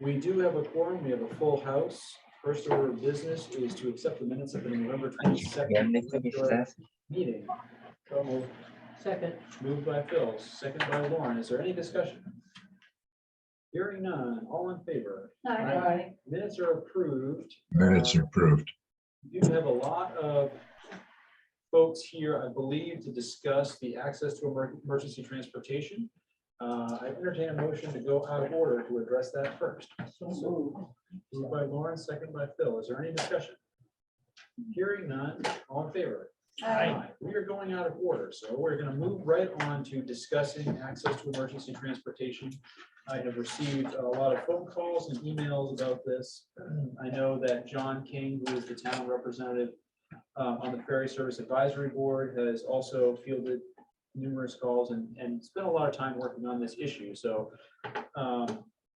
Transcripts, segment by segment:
We do have a quorum. We have a full house. First order of business is to accept the minutes of the November 22nd meeting. So moved. Second. Moved by Phil, second by Lauren. Is there any discussion? Hearing none, all in favor? Aye. Minutes are approved. Minutes are approved. We do have a lot of folks here, I believe, to discuss the access to emergency transportation. I entertain a motion to go out of order to address that first. Moved by Lauren, second by Phil. Is there any discussion? Hearing none, all in favor? Aye. We are going out of order, so we're going to move right on to discussing access to emergency transportation. I have received a lot of phone calls and emails about this. I know that John King, who is the town representative on the Ferry Service Advisory Board, has also fielded numerous calls and spent a lot of time working on this issue. So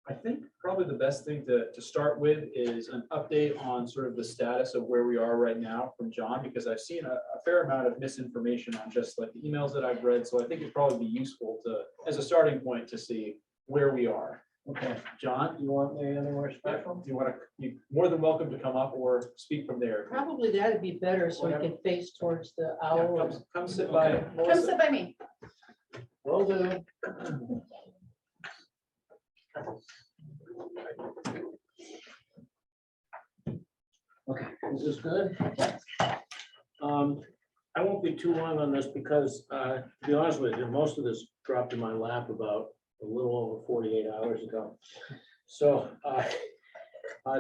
I think probably the best thing to start with is an update on sort of the status of where we are right now from John, because I've seen a fair amount of misinformation on just like the emails that I've read. So I think it'd probably be useful to, as a starting point, to see where we are. Okay. John, You want me anywhere special? do you want to, you're more than welcome to come up or speak from there. Probably that'd be better so we can face towards the Yeah, owl. come sit by Come Melissa. sit by me. Will do. Okay, is this good? I won't be too long on this because, to be honest with you, most of this dropped in my lap about a little over 48 hours ago. So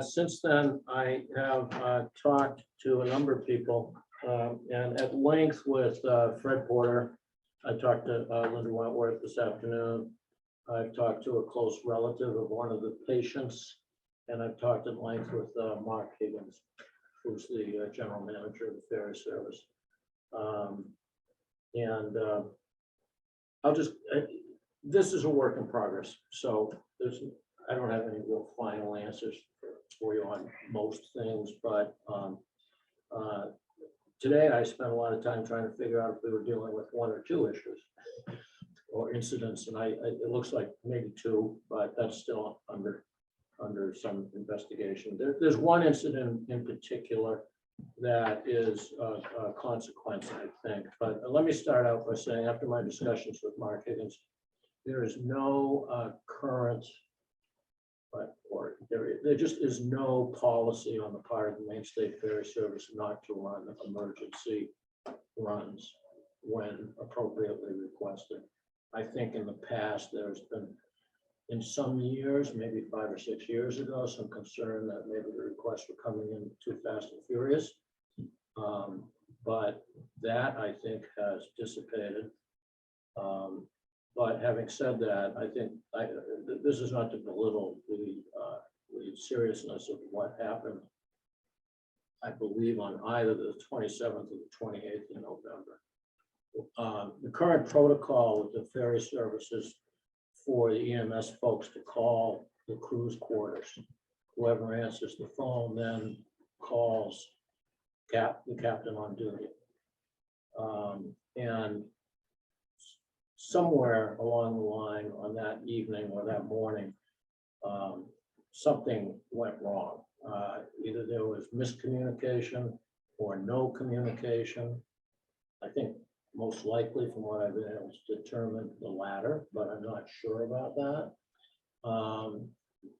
since then, I have talked to a number of people and at length with Fred Porter. I talked to Linda Wentworth this afternoon. I've talked to a close relative of one of the patients, and I've talked at length with Mark Higgins, who's the general manager of the ferry service. I'll just, this is a work in progress, so I don't have any real final answers for you on most things, but today I spent a lot of time trying to figure out if we were dealing with one or two issues or incidents, and it looks like maybe two, but that's still under some investigation. There's one incident in particular that is a consequence, I think. But let me start out by saying, after my discussions with Mark Higgins, there is no current, there just is no policy on the part of the Maine State Ferry Service not to run emergency runs when appropriately requested. I think in the past, there's been, in some years, maybe 5 or 6 years ago, some concern that maybe the requests were coming in too fast and furious. But that, I think, has dissipated. But having said that, I think this is not to belittle the seriousness of what happened, I believe, on either the 27th or the 28th of November. The current protocol with the ferry services for the EMS folks to call the cruise quarters. Whoever answers the phone then calls the captain on duty. And somewhere along the line on that evening or that morning, something went wrong. Either there was miscommunication or no communication. I think most likely, from what I've been able to determine, the latter, but I'm not sure about that.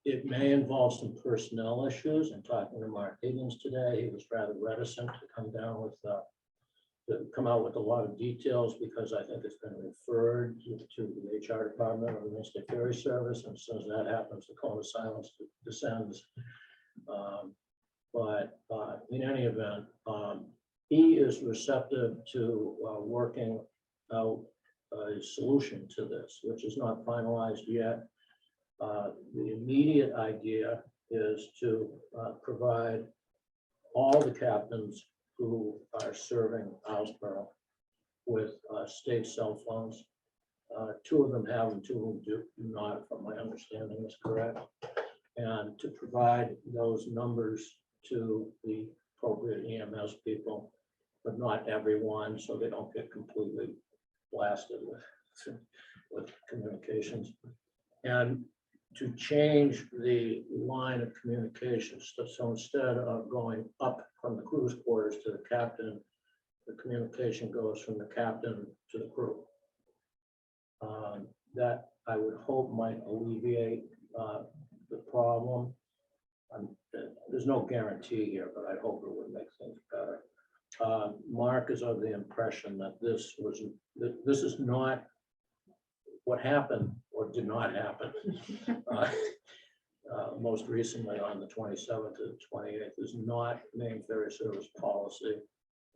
It may involve some personnel issues. I'm talking to Mark Higgins today. He was rather reticent to come down with, to come out with a lot of details because I think it's been referred to the HR department of the Maine State Ferry Service. And as soon as that happens, the cone of silence descends. But in any event, he is receptive to working out a solution to this, which is not finalized yet. The immediate idea is to provide all the captains who are serving Islesboro with state cell phones. 2 of them have them, 2 of them do not, if my understanding is correct. And to provide those numbers to the appropriate EMS people, but not everyone, so they don't get completely blasted with communications. And to change the line of communication. So instead of going up from the crew's quarters to the captain, the communication goes from the captain to the crew. That I would hope might alleviate the problem. There's no guarantee here, but I hope it would make things better. Mark is of the impression that this is not what happened or did not happen. Most recently on the 27th to the 28th is not named ferry service policy.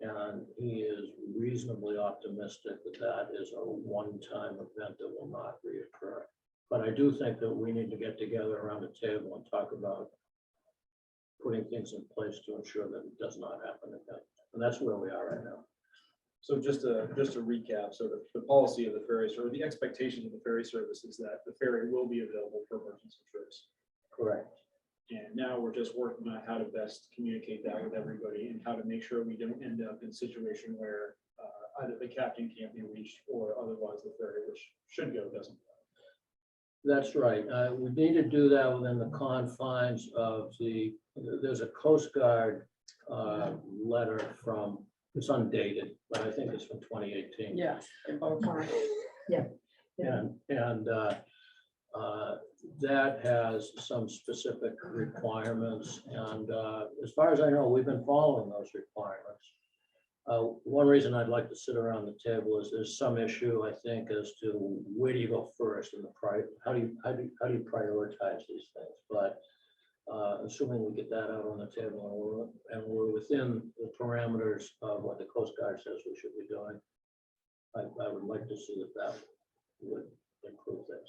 And he is reasonably optimistic that that is a one-time event that will not reoccur. But I do think that we need to get together around the table and talk about putting things in place to ensure that it does not happen again. And that's where we are right now. So just to recap, so the policy of the ferry service, the expectations of the ferry service is that the ferry will be available for emergency trips. Correct. And now we're just working on how to best communicate that with everybody and how to make sure we don't end up in a situation where either the captain can't be reached or otherwise the ferry, which should go, doesn't. That's right. We need to do that within the confines of there's a Coast Guard letter from, it's undated, but I think it's from 2018. Yeah. in both times. And that has some specific requirements. And as far as I know, we've been following those requirements. One reason I'd like to sit around the table is there's some issue, I think, as to where do you go first in the how do you prioritize these things? But assuming we get that out on the table and we're within the parameters of what the Coast Guard says we should be doing, I would like to see that would improve things.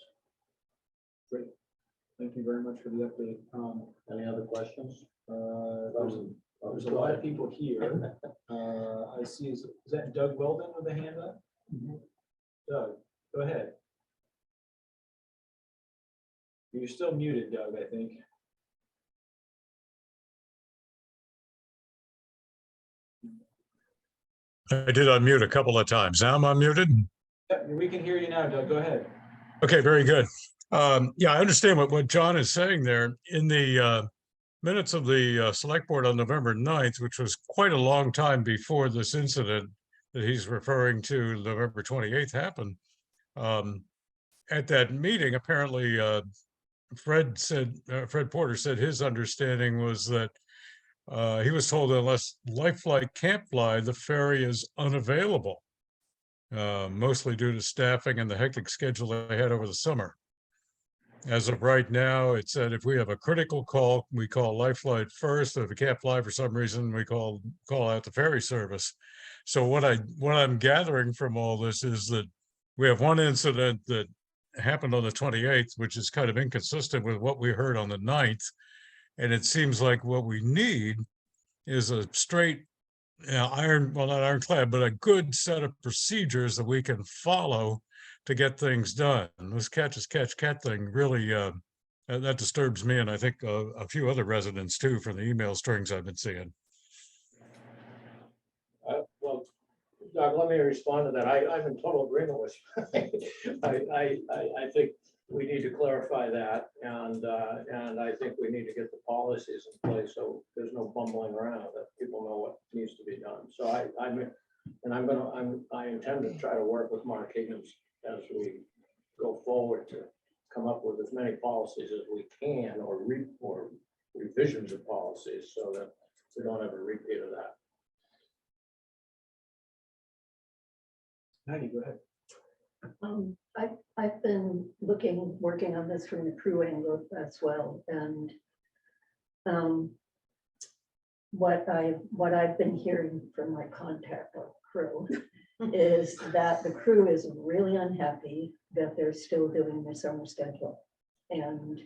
Great. Thank you very much for the update. Any other questions? There's a lot of people here. I see, is that Doug Weldon with a hand up? Doug, go ahead. You're still muted, Doug, I think. I did unmute a couple of times. Now I'm unmuted. Yep, we can hear you now, Doug. Go ahead. Okay, very good. Yeah, I understand what John is saying there. In the minutes of the select board on November 9th, which was quite a long time before this incident that he's referring to, November 28th happened. At that meeting, apparently Fred Porter said his understanding was that he was told that unless Life Flight can't fly, the ferry is unavailable, mostly due to staffing and the hectic schedule they had over the summer. As of right now, it said if we have a critical call, we call Life Flight first. If we can't fly for some reason, we call out the ferry service. So what I'm gathering from all this is that we have one incident that happened on the 28th, which is kind of inconsistent with what we heard on the 9th. And it seems like what we need is a straight, not ironclad, but a good set of procedures that we can follow to get things done. This catch as catch cat thing really, that disturbs me, and I think a few other residents too, from the email strings I've been seeing. Well, Doug, let me respond to that. I'm in total agreement with you. I think we need to clarify that, and I think we need to get the policies in place so there's no bumbling around, that people know what needs to be done. So I intend to try to work with Mark Higgins as we go forward to come up with as many policies as we can, or revisions of policies, so that we don't have a repeat of that. Maggie, go ahead. I've been working on this from the crew angle as well, and what I've been hearing from my contact of crew is that the crew is really unhappy that they're still doing their summer schedule, and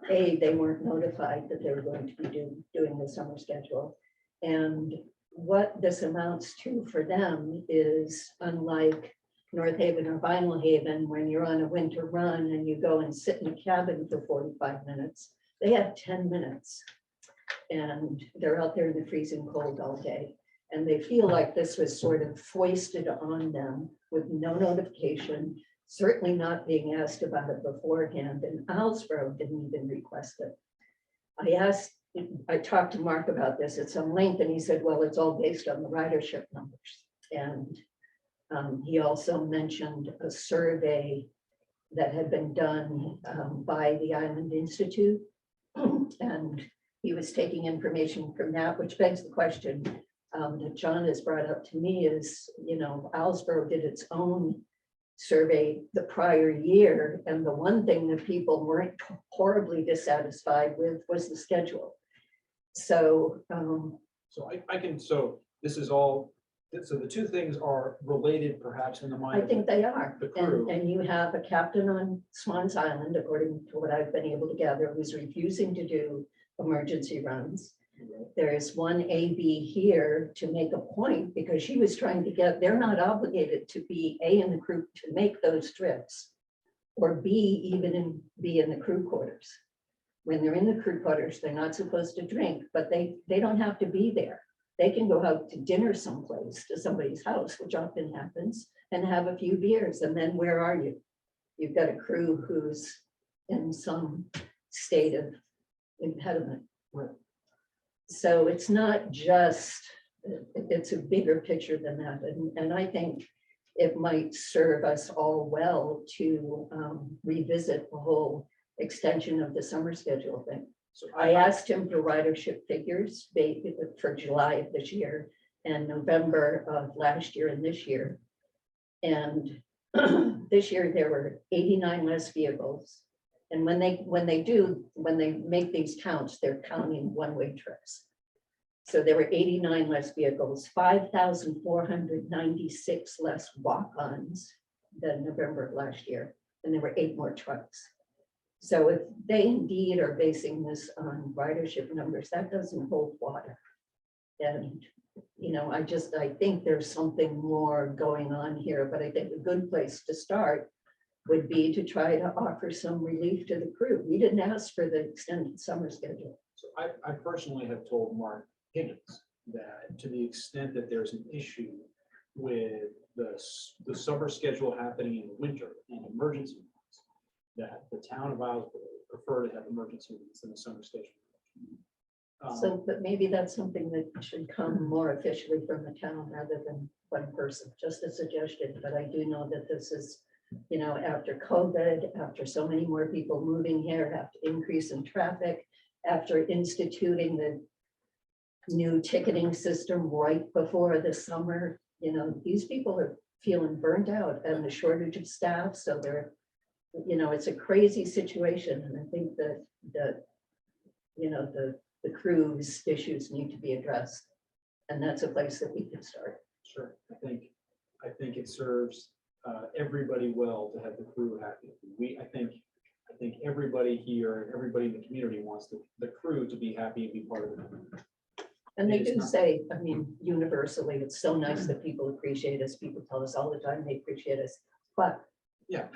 they weren't notified that they were going to be doing the summer schedule, and what this amounts to for them is, unlike North Haven or Vinyl Haven, when you're on a winter run and you go and sit in a cabin for 45 minutes, they have 10 minutes and they're out there in the freezing cold all day. And they feel like this was sort of foisted on them with no notification. certainly not being asked about it beforehand, and Islesboro didn't even request it. I talked to Mark about this at some length, and he said, well, it's all based on the ridership numbers. And he also mentioned a survey that had been done by the Island Institute. And he was taking information from that, which begs the question that John has brought up to me is, Islesboro did its own survey the prior year, and the one thing that people weren't horribly dissatisfied with was the schedule. So, so this is all, so the two things are related perhaps in the mind. I think they are. The crew. And you have a captain on Swans Island, according to what I've been able to gather, who's refusing to do emergency runs. There is one AB here to make a point because she was trying to get, they're not obligated to be A in the crew to make those trips, or B even be in the crew quarters. When they're in the crew quarters, they're not supposed to drink, but they don't have to be there. They can go out to dinner someplace, to somebody's house, which often happens, and have a few beers, and then where are you? You've got a crew who's in some state of impediment. Right. So it's not just, it's a bigger picture than that. And I think it might serve us all well to revisit the whole extension of the summer schedule thing. So I asked him for ridership figures for July of this year and November of last year and this year. And this year there were 89 less vehicles. And when they make these counts, they're counting one-way trips. So there were 89 less vehicles, 5,496 less walk-ons than November of last year. And there were 8 more trucks. So if they indeed are basing this on ridership numbers, that doesn't hold water. And, I think there's something more going on here, but I think a good place to start would be to try to offer some relief to the crew. We didn't ask for the extended summer schedule. So I personally have told Mark Higgins that to the extent that there's an issue with the summer schedule happening in the winter and emergency runs, that the town of Islesboro would prefer to have emergency runs than the summer schedule. So, but maybe that's something that should come more officially from the town rather than one person, just a suggestion. But I do know that this is, after COVID, after so many more people moving here, after increase in traffic, after instituting the new ticketing system right before the summer, these people are feeling burnt out and the shortage of staff. So they're, it's a crazy situation. And I think that the crew's issues need to be addressed. And that's a place that we can start. Sure, I think it serves everybody well to have the crew happy. I think everybody here, everybody in the community wants the crew to be happy and be part of it. And they It is do not- say, universally, it's so nice that people appreciate us. People tell us all the time they appreciate us. But, Yeah.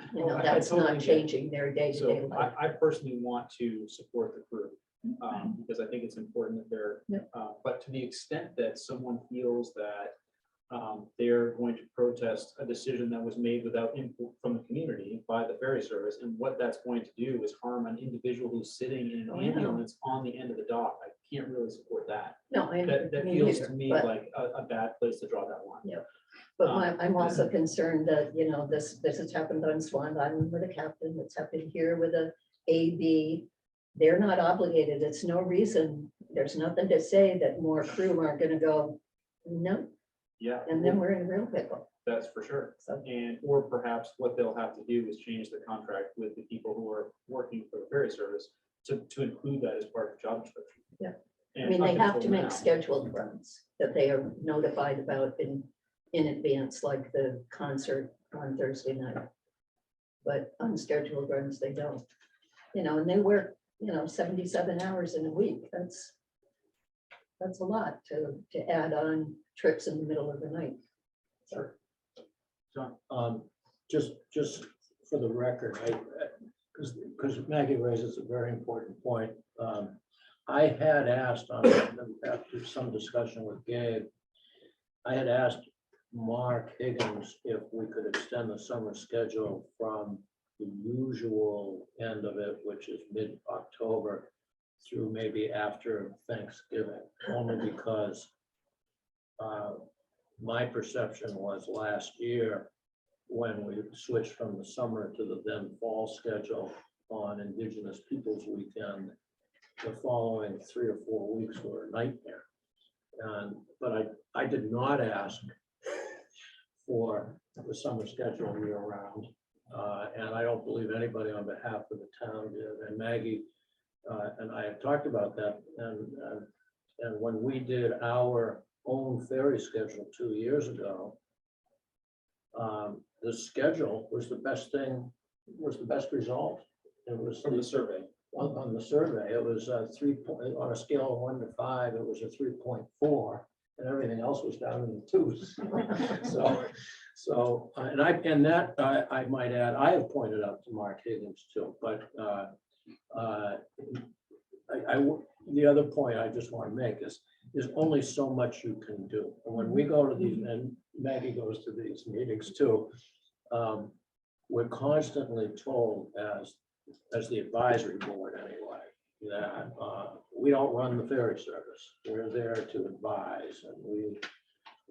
that's totally not get it. changing their day-to-day So life. I personally want to support the crew because I think it's important that they're, Yep. but to the extent that someone feels that they're going to protest a decision that was made without input from the community by the ferry service, and what that's going to do is harm an individual who's sitting in Oh, an yeah. ambulance on the end of the dock, I can't really support that. No, I That me feels neither, to me but- like a bad place to draw that line. But I'm also concerned that, this has happened on Swan Island with a captain, it's happened here with a AB. They're not obligated. It's no reason. There's nothing to say that more crew aren't gonna go, no, Yeah. and then we're in a real pickle. That's for sure. So, Or perhaps what they'll have to do is change the contract with the people who are working for the ferry service to include that as part of the job description. Yeah. And I mean, they up have to until make now- scheduled runs that they are notified about in advance, like the concert on Thursday night. But unscheduled runs, they don't. And they work, 77 hours in a week. That's a lot to add on trips in the middle of the night. Sure. John, Just for the record, because Maggie raises a very important point. I had asked after some discussion with Gabe, I had asked Mark Higgins if we could extend the summer schedule from the usual end of it, which is mid-October, through maybe after Thanksgiving, only because my perception was last year, when we switched from the summer to the then fall schedule on Indigenous Peoples Weekend, the following 3 or 4 weeks were a nightmare. But I did not ask for the summer schedule year round. And I don't believe anybody on behalf of the town did. And Maggie and I have talked about that. And when we did our own ferry schedule 2 years ago, the schedule was the best thing, was the best result. It was From the survey. on the survey, it was a 3 point, on a scale of 1 to 5, it was a 3.4, and everything else was down in the twos. So, and that, I might add, I have pointed out to Mark Higgins too, but the other point I just want to make is, there's only so much you can do. And when we go to these, and Maggie goes to these meetings too, we're constantly told as the advisory board anyway, that we don't run the ferry service. We're there to advise, and we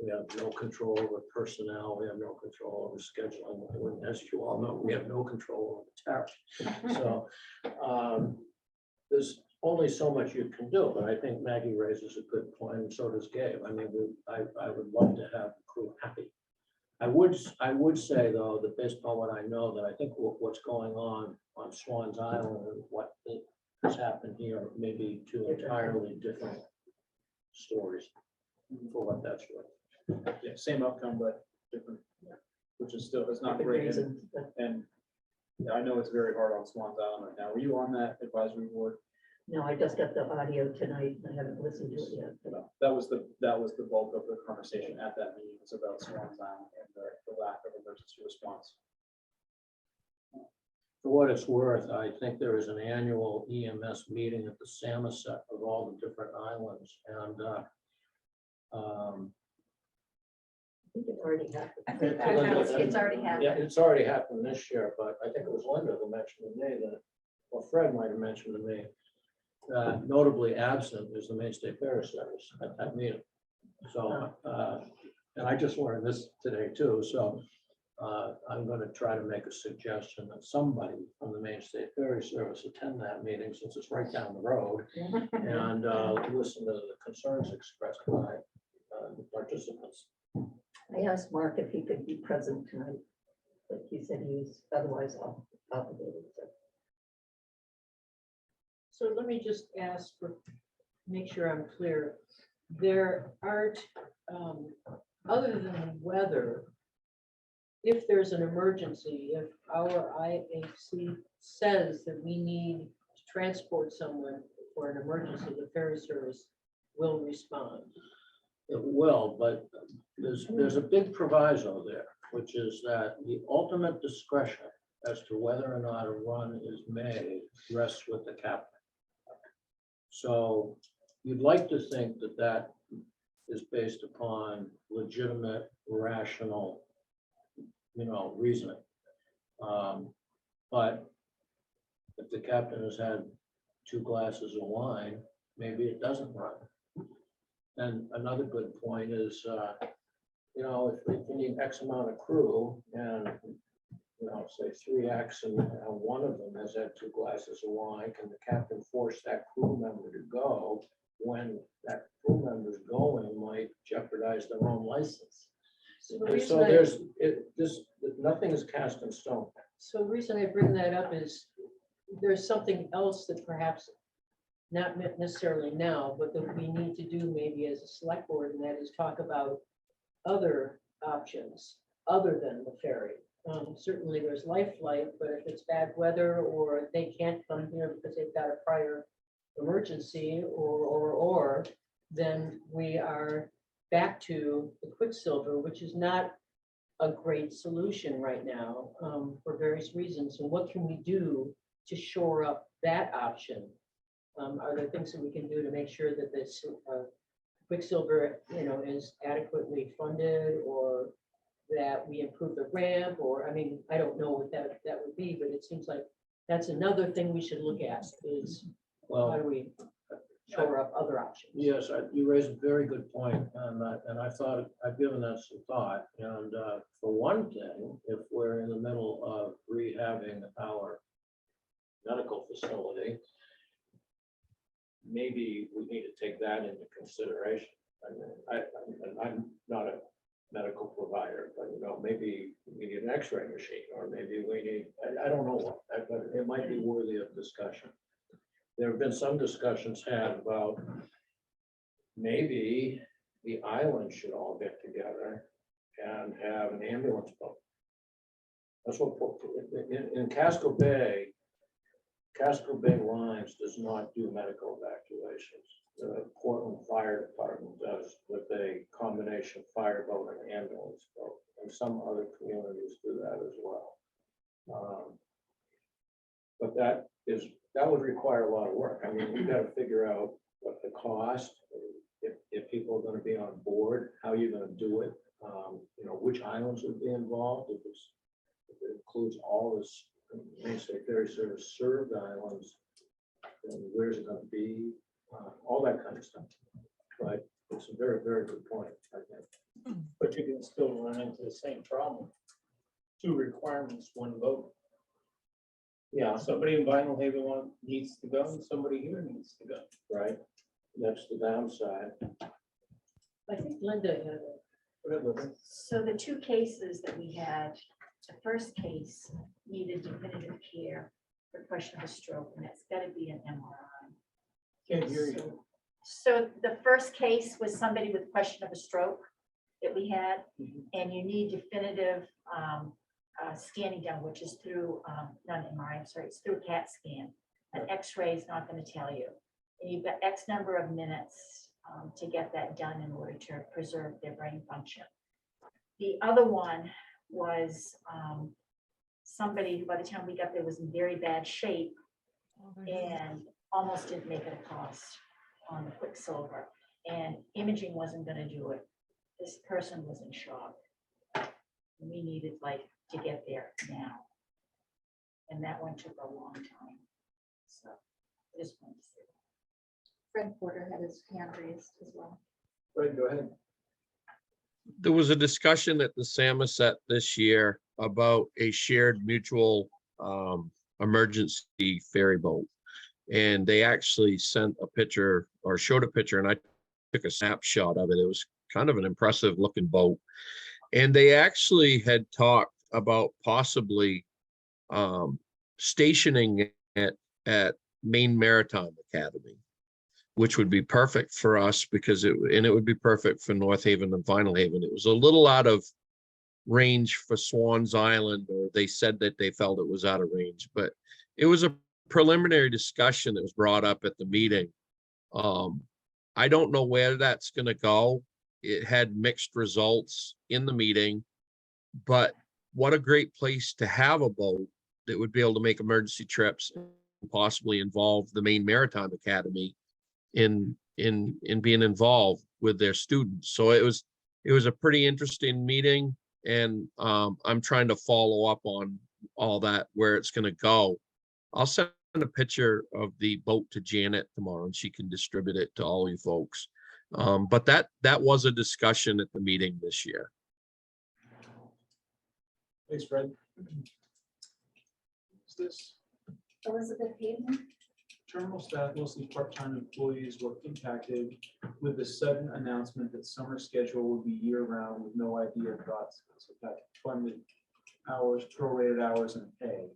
have no control over personnel. We have no control over scheduling. And as you all know, we have no control over tariff. So there's only so much you can do, but I think Maggie raises a good point, and so does Gabe. I mean, I would love to have the crew happy. I would say though, that based upon what I know, that I think what's going on Swans Island and what has happened here may be two entirely different stories, for what that's worth. Yeah, same outcome, but different, which is still, it's not Different great. reasons, but And yeah, I know it's very hard on Swans Island right now. Were you on that advisory board? no, I just got the audio tonight. I haven't listened to it yet. but That was the bulk of the conversation at that meeting. It's about Swans Island and the lack of emergency response. For what it's worth, I think there is an annual EMS meeting at the Samoset of all the different islands, and I think it's already happened. I think it's already happened. yeah, it's already happened this year, but I think it was Linda who mentioned to me that, or Fred might have mentioned to me, notably absent is the Mainstay Ferry Service at that meeting. So, and I just learned this today too, so I'm going to try to make a suggestion that somebody from the Mainstay Ferry Service attend that meeting, since it's right down the road, and listen to the concerns expressed by the participants. I asked Mark if he could be present tonight, but he said he was otherwise obligated. So let me just ask for, make sure I'm clear. There aren't, other than weather, if there's an emergency, if our IHC says that we need to transport someone for an emergency, the ferry service will respond. It will, but there's a big proviso there, which is that the ultimate discretion as to whether or not a run is made rests with the captain. So you'd like to think that that is based upon legitimate, rational, reasoning. But if the captain has had 2 glasses of wine, maybe it doesn't run. And another good point is, if you need X amount of crew and, say 3X and one of them has had 2 glasses of wine, can the captain force that crew member to go when that crew member's going might jeopardize their own license? So the And reason so I- nothing is cast in stone. So the reason I bring that up is there's something else that perhaps not necessarily now, but that we need to do maybe as a select board, and that is talk about other options other than the ferry. Certainly there's life flight, but if it's bad weather or they can't come here because they've got a prior emergency or then we are back to the Quicksilver, which is not a great solution right now for various reasons. And what can we do to shore up that option? Are there things that we can do to make sure that this Quicksilver, is adequately funded, or that we improve the ramp, or, I mean, I don't know what that would be, but it seems like that's another thing we should look at, is how Well, do we shore up other options? yes, you raise a very good point, and I thought, I've given that some thought. And for one thing, if we're in the middle of rehabbing our medical facility, maybe we need to take that into consideration. I mean, I'm not a medical provider, but maybe we need an X-ray machine, or maybe we need, I don't know what, but it might be worthy of discussion. There have been some discussions had about maybe the island should all get together and have an ambulance boat. That's what, in Casco Bay Lines does not do medical evacuations. The Portland Fire Department does with a combination fireboat and ambulance boat, and some other communities do that as well. But that would require a lot of work. I mean, you've got to figure out what the cost, if people are going to be on board, how you're going to do it, which islands would be involved, if it includes all this mainstay ferry service served islands, and where's it going to be, all that kind of stuff. But it's a very, very good point, I think. But you can still run into the same problem. 2 requirements, 1 vote. Yeah, Somebody in Vinyl Haven needs to go, and somebody here needs to go. right. That's the downside. I think Linda had a. So the 2 cases that we had, the first case needed definitive care for question of a stroke, and it's got to be an MRI. Can't hear you. So the first case was somebody with question of a stroke that we had, and you need definitive scanning done, which is through, not an MRI, I'm sorry, it's through a CAT scan. An X-ray is not going to tell you. And you've got X number of minutes to get that done in order to preserve their brain function. The other one was somebody who by the time we got there was in very bad shape and almost didn't make it across on the Quicksilver, and imaging wasn't going to do it. This person was in shock. We needed to get there now, and that one took a long time. So I just wanted to say that. Fred Porter had his hand raised as well. Fred, go ahead. There was a discussion at the Samoset this year about a shared mutual emergency ferry boat. And they actually sent a picture or showed a picture, and I took a snapshot of it. It was kind of an impressive looking boat. And they actually had talked about possibly stationing it at Maine Maritime Academy, which would be perfect for us because it would be perfect for North Haven and Vinyl Haven. It was a little out of range for Swans Island, or they said that they felt it was out of range, but it was a preliminary discussion that was brought up at the meeting. I don't know where that's going to go. It had mixed results in the meeting, but what a great place to have a boat that would be able to make emergency trips and possibly involve the Maine Maritime Academy in being involved with their students. So it was a pretty interesting meeting, and I'm trying to follow up on all that, where it's going to go. I'll send a picture of the boat to Janet tomorrow, and she can distribute it to all you folks. But that was a discussion at the meeting this year. Thanks, Fred. Is this Elizabeth Hayden, terminal staff, mostly part-time employees, were impacted with the sudden announcement that summer schedule would be year-round with no idea of thoughts. So that funded hours, prorated hours, and pay.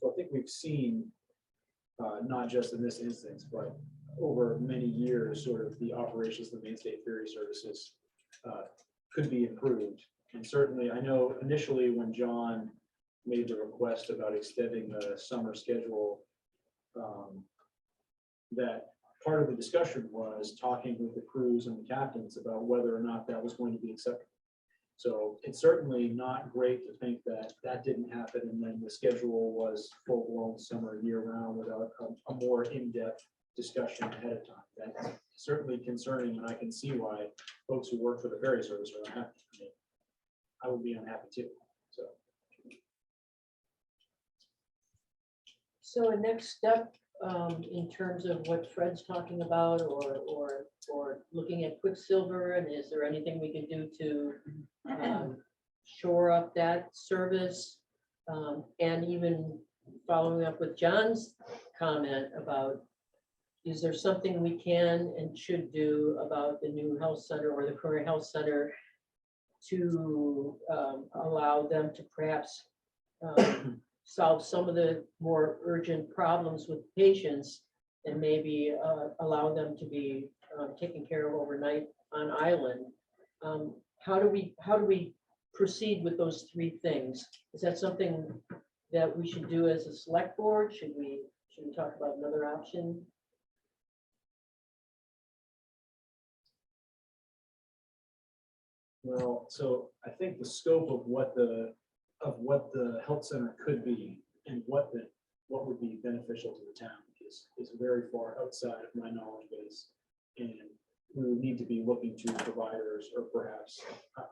So I think we've seen, not just in this instance, but over many years, sort of the operations of the Maine State Ferry Services could be improved. And certainly, I know initially when John made the request about extending the summer schedule, that part of the discussion was talking with the crews and the captains about whether or not that was going to be acceptable. So it's certainly not great to think that that didn't happen, and then the schedule was full-blown summer year-round without a more in-depth discussion ahead of time. That's certainly concerning, and I can see why folks who work for the ferry service are unhappy. I mean, I would be unhappy too, so. So a next step, in terms of what Fred's talking about, or looking at Quicksilver, and is there anything we can do to shore up that service? And even following up with John's comment about, is there something we can and should do about the new health center or the current health center to allow them to perhaps solve some of the more urgent problems with patients, and maybe allow them to be taken care of overnight on island? How do we proceed with those three things? Is that something that we should do as a select board? Should we talk about another option? Well, so I think the scope of what the health center could be and what would be beneficial to the town is very far outside of my knowledge base. And we would need to be looking to providers, or perhaps,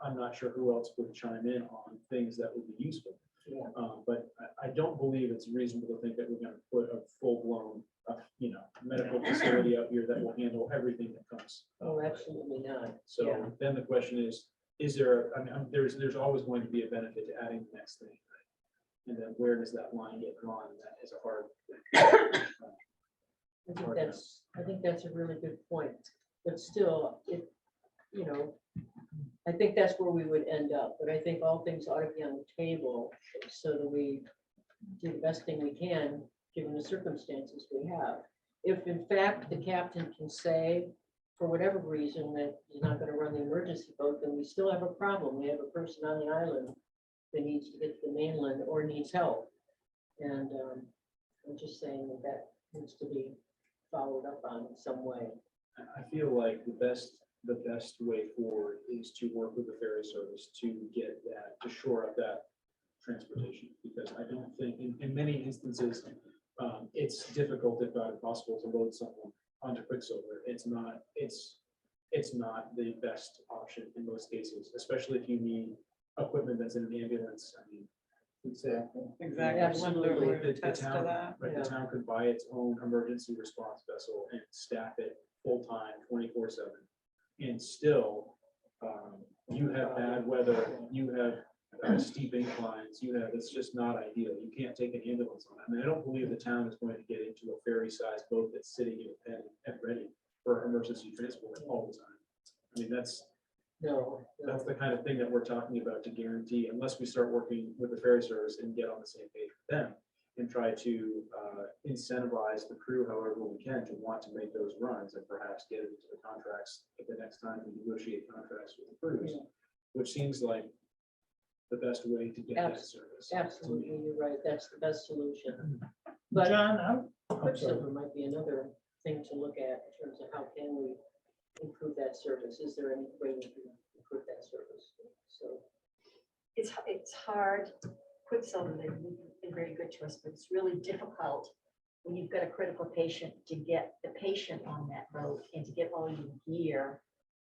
I'm not sure who else would chime in on things that would be useful. Yeah. But I don't believe it's reasonable to think that we're gonna put a full-blown, medical facility out here that will handle everything that comes. Oh, absolutely not. Yeah. So then the question is there, there's always going to be a benefit to adding the next thing. Right? And then where does that line get drawn? And that is a hard. I think that's a really good point, but still, I think that's where we would end up, but I think all things ought to be on the table so that we do the best thing we can, given the circumstances we have. If in fact the captain can say, for whatever reason, that he's not gonna run the emergency boat, then we still have a problem. We have a person on the island that needs to get to the mainland or needs help. And I'm just saying that needs to be followed up on in some way. I feel like the best way forward is to work with the ferry service to get that, to shore up that transportation, because I don't think, in many instances, it's difficult, if not impossible, to load someone onto Quicksilver. It's not the best option in most cases, especially if you need equipment that's in an ambulance. I mean, Exactly. Absolutely. We're attest to that. Right, the town could buy its own emergency response vessel and staff it full-time, 24/7. And still, you have bad weather, you have steep inclines, it's just not ideal. You can't take an ambulance on it. I mean, I don't believe the town is going to get into a ferry-sized boat that's sitting in at ready for emergency transport all the time. I mean, that's the kind of thing that we're talking about to guarantee, unless we start working with the ferry service and get on the same page with them and try to incentivize the crew however we can to want to make those runs, and perhaps get it into the contracts at the next time we negotiate contracts with the crews, which seems like the best way to get that service. Absolutely, you're right. That's the best solution. But John, I'm sorry. Quicksilver might be another thing to look at in terms of how can we improve that service? Is there any way we can improve that service? So, It's hard. Quicksilver, they've been very good to us, but it's really difficult when you've got a critical patient to get the patient on that boat and to get all your gear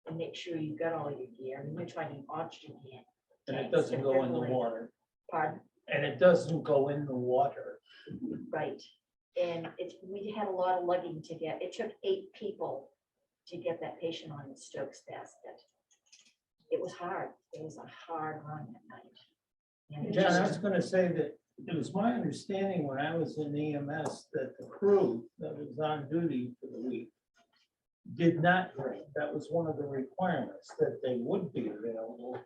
and make sure you've got all your gear. I mean, you're trying oxygen tank. And it doesn't go in the water. Pardon? And it doesn't go in the water. Right. And we had a lot of lugging to get. It took 8 people to get that patient on the Stokes basket. It was hard. It was a hard run that night. And it John, I just- was gonna say that it was my understanding when I was in EMS that the crew that was on duty for the week did not drink. That was one of the requirements, that they would be available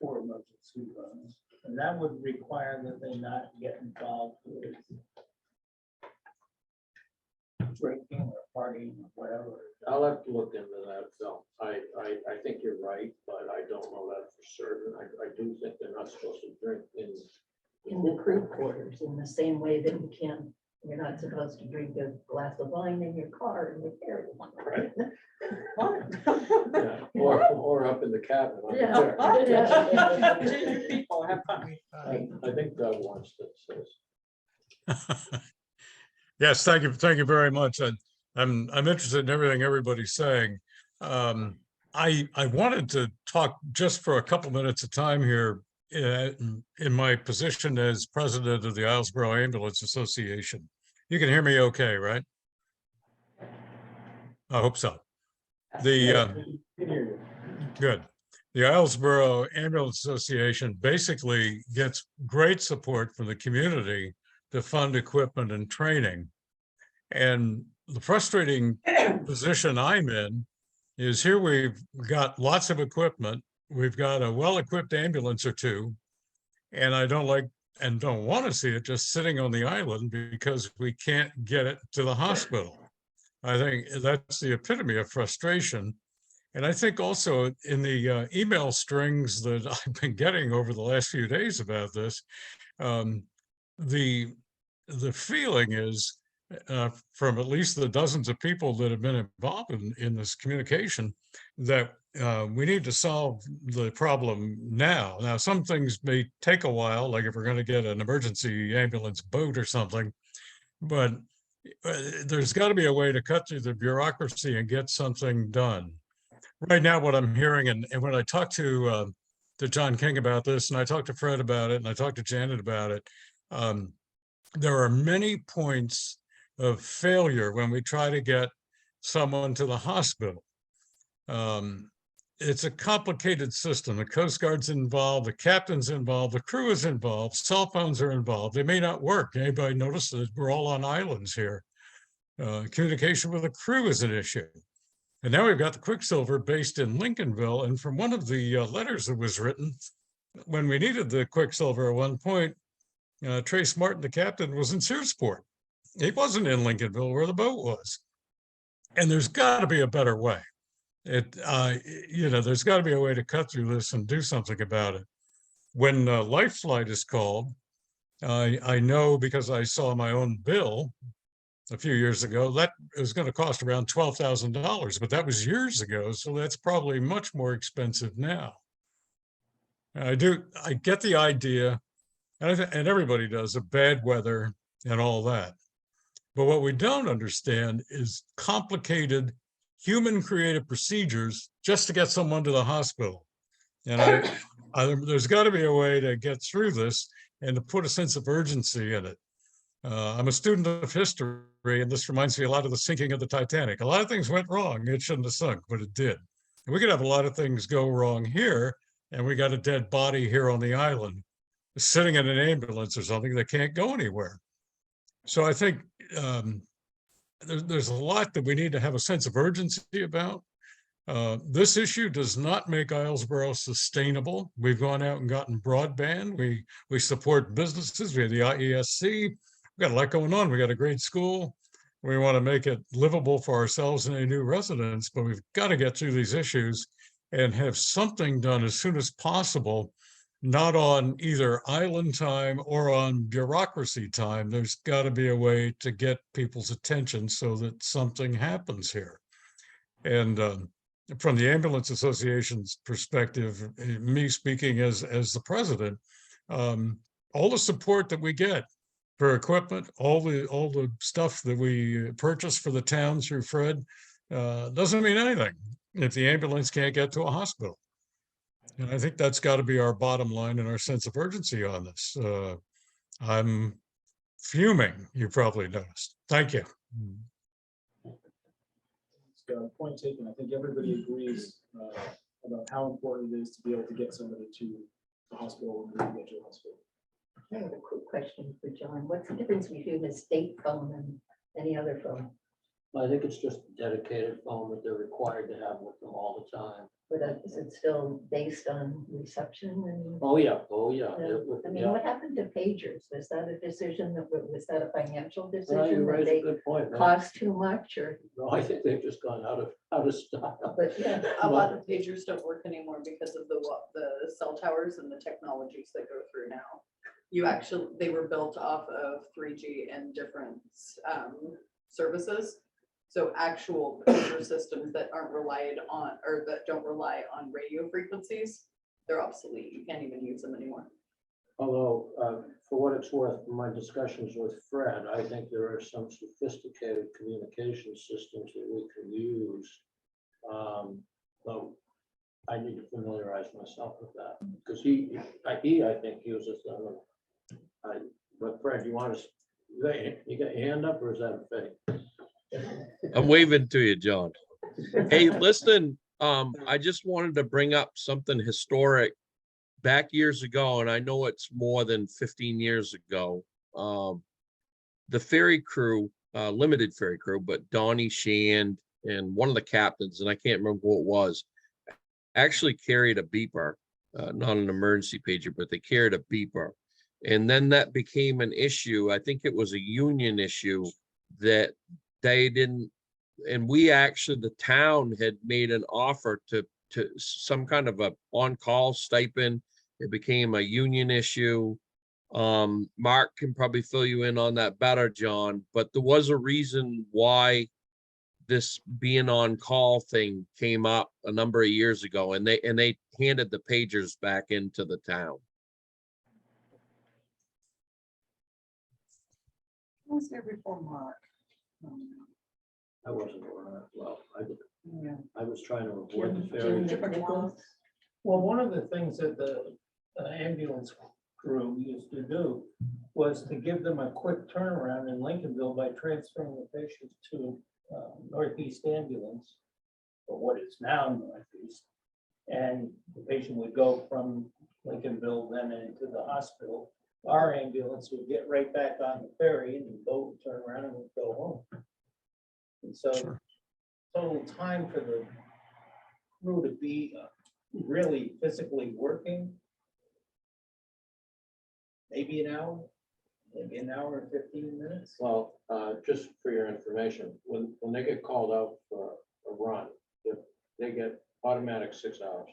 for emergency runs. And that would require that they not get involved with drinking or partying or whatever. I'll have to look into that, Phil. I think you're right, but I don't know that for certain. I do think they're not supposed to drink In the crew quarters, in the same way that you're not supposed to drink a glass of wine in your car and you carry one. Right. Yeah, or up in the cabin. on the Yeah. chair. Ginger people have fun. I think Doug wants to say. Yes, thank you very much. I'm interested in everything everybody's saying. I wanted to talk just for a couple minutes of time here in my position as president of the Islesboro Ambulance Association. You can hear me okay, right? I hope so. The good. The Islesboro Ambulance Association basically gets great support from the community to fund equipment and training. And the frustrating position I'm in is here we've got lots of equipment. We've got a well-equipped ambulance or two. And I don't like and don't want to see it just sitting on the island because we can't get it to the hospital. I think that's the epitome of frustration. And I think also in the email strings that I've been getting over the last few days about this, the feeling is from at least the dozens of people that have been involved in this communication that we need to solve the problem now. Now, some things may take a while, like if we're going to get an emergency ambulance boat or something, but there's got to be a way to cut through the bureaucracy and get something done. Right now, what I'm hearing, and when I talked to John King about this, and I talked to Fred about it, and I talked to Janet about it, there are many points of failure when we try to get someone to the hospital. It's a complicated system. The Coast Guard's involved, the captain's involved, the crew is involved, cell phones are involved. They may not work. Anybody notice that we're all on islands here? Communication with the crew is an issue. And now we've got the Quicksilver based in Lincolnville. And from one of the letters that was written, when we needed the Quicksilver at one point, Trace Martin, the captain, was in Searsport. He wasn't in Lincolnville where the boat was. And there's got to be a better way. There's got to be a way to cut through this and do something about it. When Life Flight is called, I know because I saw my own bill a few years ago, that was going to cost around $12,000, but that was years ago. So that's probably much more expensive now. I get the idea, and everybody does, of bad weather and all that. But what we don't understand is complicated human created procedures just to get someone to the hospital. And there's got to be a way to get through this and to put a sense of urgency in it. I'm a student of history, and this reminds me a lot of the sinking of the Titanic. A lot of things went wrong. It shouldn't have sunk, but it did. And we could have a lot of things go wrong here, and we got a dead body here on the island, sitting in an ambulance or something that can't go anywhere. So I think there's a lot that we need to have a sense of urgency about. This issue does not make Islesboro sustainable. We've gone out and gotten broadband. We support businesses. We have the IESC. We've got a lot going on. We got a great school. We want to make it livable for ourselves and any new residents, but we've got to get through these issues and have something done as soon as possible, not on either island time or on bureaucracy time. There's got to be a way to get people's attention so that something happens here. And from the Ambulance Association's perspective, me speaking as the president, all the support that we get for equipment, all the stuff that we purchase for the town through Fred, doesn't mean anything if the ambulance can't get to a hospital. And I think that's got to be our bottom line and our sense of urgency on this. I'm fuming, you probably noticed. Thank you. Point taken. I think everybody agrees about how important it is to be able to get somebody to the hospital when we get to the hospital. I have a quick question for John. What's the difference between a state phone and any other phone? I think it's just a dedicated phone that they're required to have with them all the time. But is it still based on reception and? Oh, yeah. I mean, what happened to pagers? Was that a decision was that a financial You decision that raise a they good point, man. cost too much or? No, I think they've just gone out of style. But yeah, A lot of pagers don't work anymore because of the cell towers and the technologies that go through now. They were built off of 3G and different services. So actual pager systems that aren't relied on, or that don't rely on radio frequencies, they're obsolete. You can't even use them anymore. Although, for what it's worth, from my discussions with Fred, I think there are some sophisticated communication systems that we can use. Though I need to familiarize myself with that, because he, I think, uses them. But Fred, you want to, you got your hand up, or is that a fake? I'm waving to you, John. Hey, listen, I just wanted to bring up something historic back years ago, and I know it's more than 15 years ago. The ferry crew, limited ferry crew, but Donnie Shand and one of the captains, and I can't remember who it was, actually carried a beeper, not an emergency pager, but they carried a beeper. And then that became an issue. I think it was a union issue that they didn't, and we actually, the town had made an offer to some kind of a on-call stipend. It became a union issue. Mark can probably fill you in on that better, John, but there was a reason why this being on call thing came up a number of years ago, and they handed the pagers back into the town. I was there before Mark. I wasn't around. Well, Yeah. I was trying to avoid the Jim ferry. Nichols. Well, one of the things that the ambulance crew used to do was to give them a quick turnaround in Lincolnville by transferring the patients to Northeast Ambulance, or what is now Northeast. And the patient would go from Lincolnville then into the hospital. Our ambulance would get right back on the ferry and the boat would turn around and would go home. And so total time for the crew to be really physically working, maybe an hour and 15 minutes. Well, just for your information, when they get called out for a run, if they get automatic 6 hours.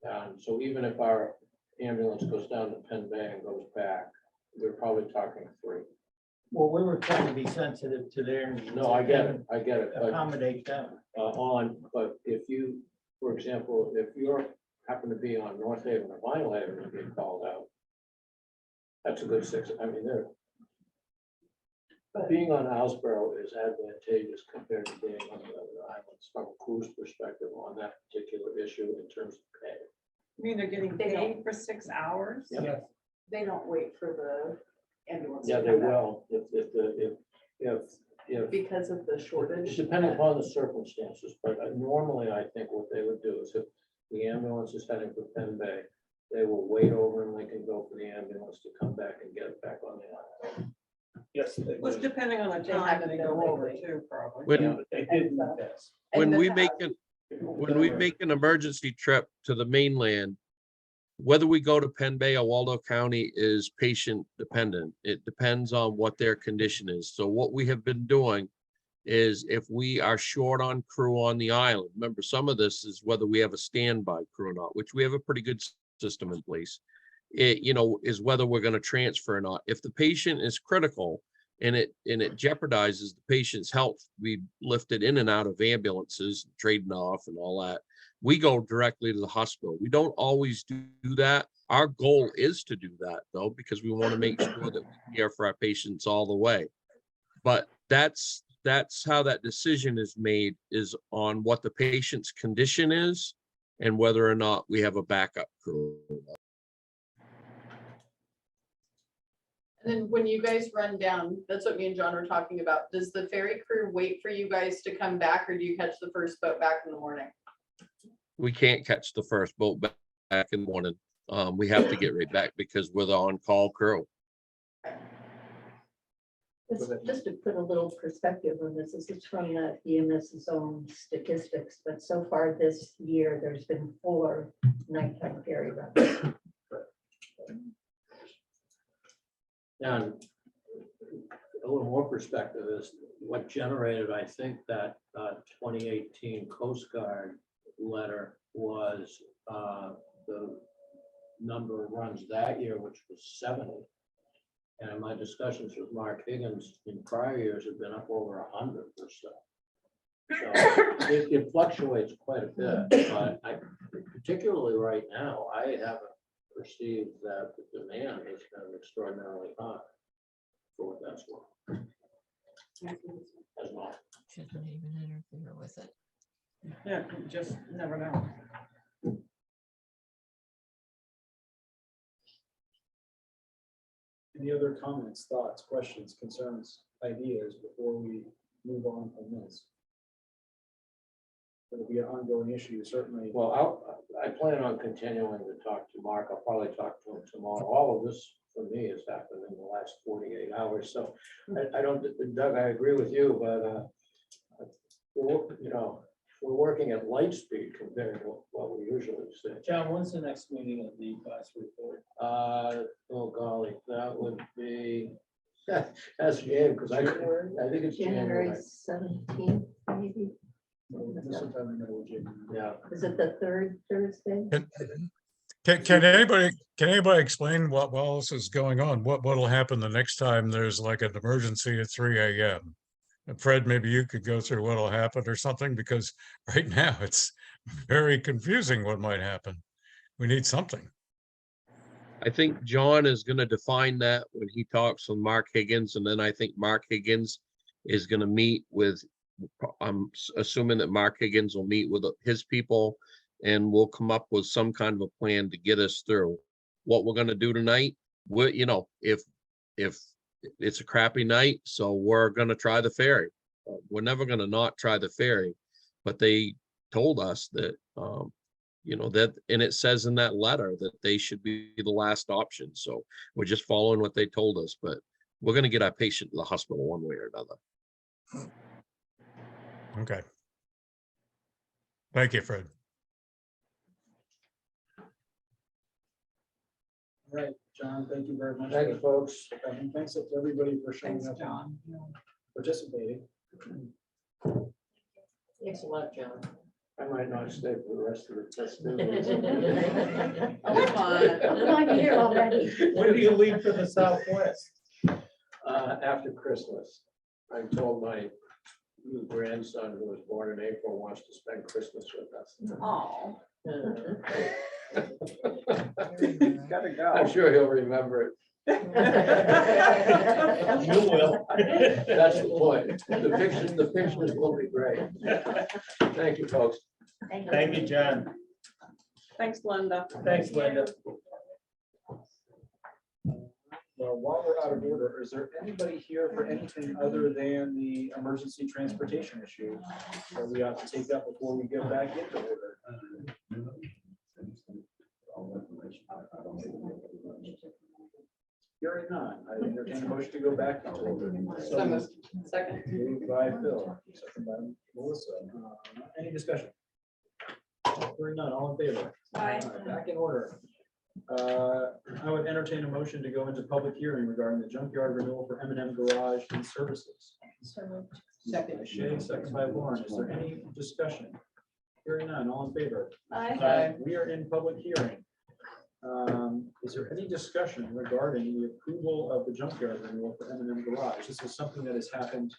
And so even if our ambulance goes down to Penn Bay and goes back, we're probably talking 3. Well, we were trying to be sensitive to their needs. No, I get it, but Accommodate them. but if you, for example, if you're happen to be on North Haven or Vinyl Haven and get called out, that's a good 6. I mean, being on Houseborough is advantageous compared to being on the other islands from a cruise perspective on that particular issue in terms of pay. I mean, they're getting They don't- paid for 6 hours? Yep. Yes. They don't wait for the ambulance. to Yeah, they come back will, if Because of the shortage. depending upon the circumstances, but normally I think what they would do is if the ambulance is heading for Penn Bay, they will wait over in Lincolnville for the ambulance to come back and get it back on the island. Yes, they Was did. depending on the They time haven't they been go over lately. too, probably. When- Yeah, they did in the past. When And we the- make an emergency trip to the mainland, whether we go to Penn Bay or Waldo County is patient dependent. It depends on what their condition is. So what we have been doing is if we are short on crew on the island, remember, some of this is whether we have a standby crew or not, which we have a pretty good system in place. It, is whether we're going to transfer or not. If the patient is critical and it jeopardizes the patient's health, we lift it in and out of ambulances, trading off and all that. We go directly to the hospital. We don't always do that. Our goal is to do that though, because we want to make sure that we care for our patients all the way. But that's how that decision is made, is on what the patient's condition is and whether or not we have a backup crew. And then when you guys run down, that's what me and John were talking about. Does the ferry crew wait for you guys to come back, or do you catch the first boat back in the morning? We can't catch the first boat back in the morning. We have to get right back because we're the on-call crew. Just to put a little perspective on this is from the EMS's own statistics, but so far this year, there's been 4 nighttime ferry runs. And a little more perspective is what generated, I think, that 2018 Coast Guard letter was the number of runs that year, which was 70. And in my discussions with Mark Higgins in prior years have been up over 100 or so. So it fluctuates quite a bit, but particularly right now, I have perceive that the demand has been extraordinarily high for what that's worth. As well. Shouldn't even interfere with it. Yeah, you just never know. Any other comments, thoughts, questions, concerns, ideas before we move on from this? It'll be an ongoing issue, certainly. Well, I plan on continuing to talk to Mark. I'll probably talk to him tomorrow. All of this for me has happened in the last 48 hours. So I don't, Doug, I agree with you, but we're working at light speed compared to what we usually see. John, when's the next meeting of the advisory board? Oh golly, that would be, that's Jane, because I think it's January January. 17th, maybe. Sometime in the middle of January. Yeah. Is it the third Thursday? Can anybody explain what else is going on? What'll happen the next time there's like an emergency at 3 a.m.? And Fred, maybe you could go through what'll happen or something, because right now it's very confusing what might happen. We need something. I think John is gonna define that when he talks with Mark Higgins, and then I think Mark Higgins is gonna meet with, I'm assuming that Mark Higgins will meet with his people, and we'll come up with some kind of a plan to get us through. What we're gonna do tonight, if it's a crappy night, so we're gonna try the ferry. We're never gonna not try the ferry, but they told us that, that, and it says in that letter that they should be the last option. So we're just following what they told us, but we're gonna get our patient to the hospital one way or another. Okay. Thank you, Fred. All right, John, thank you very much. Thank you, folks. And thanks to everybody for showing Thanks, up and John. participating. Thanks a lot, John. I might not stay for the rest of the festivities. Oh, come on. I'm here already. When do you leave for the Southwest? After Christmas, I told my new grandson, who was born in April, wants to spend Christmas with us. Oh, I'm gotta go. sure he'll remember it. You will. That's the point. The pictures will be great. Thank you, folks. Thank you, John. Thanks, Linda. Thanks, Linda. Well, while we're out of order, is there anybody here for anything other than the emergency transportation issue that we ought to take up before we get back into order? Hearing none, I entertain a motion to go back into order. So moved. Second. Moved by Phil, second by Melissa. Any discussion? Hearing none, all in favor? Aye. Back in order. I would entertain a motion to go into public hearing regarding the junkyard renewal for M&M Garage and Services. Second. By Shay, second by Lauren. Is there any discussion? Hearing none, all in favor? Aye. We are in public hearing. Is there any discussion regarding the approval of the junkyard renewal for M&M Garage? This is something that has happened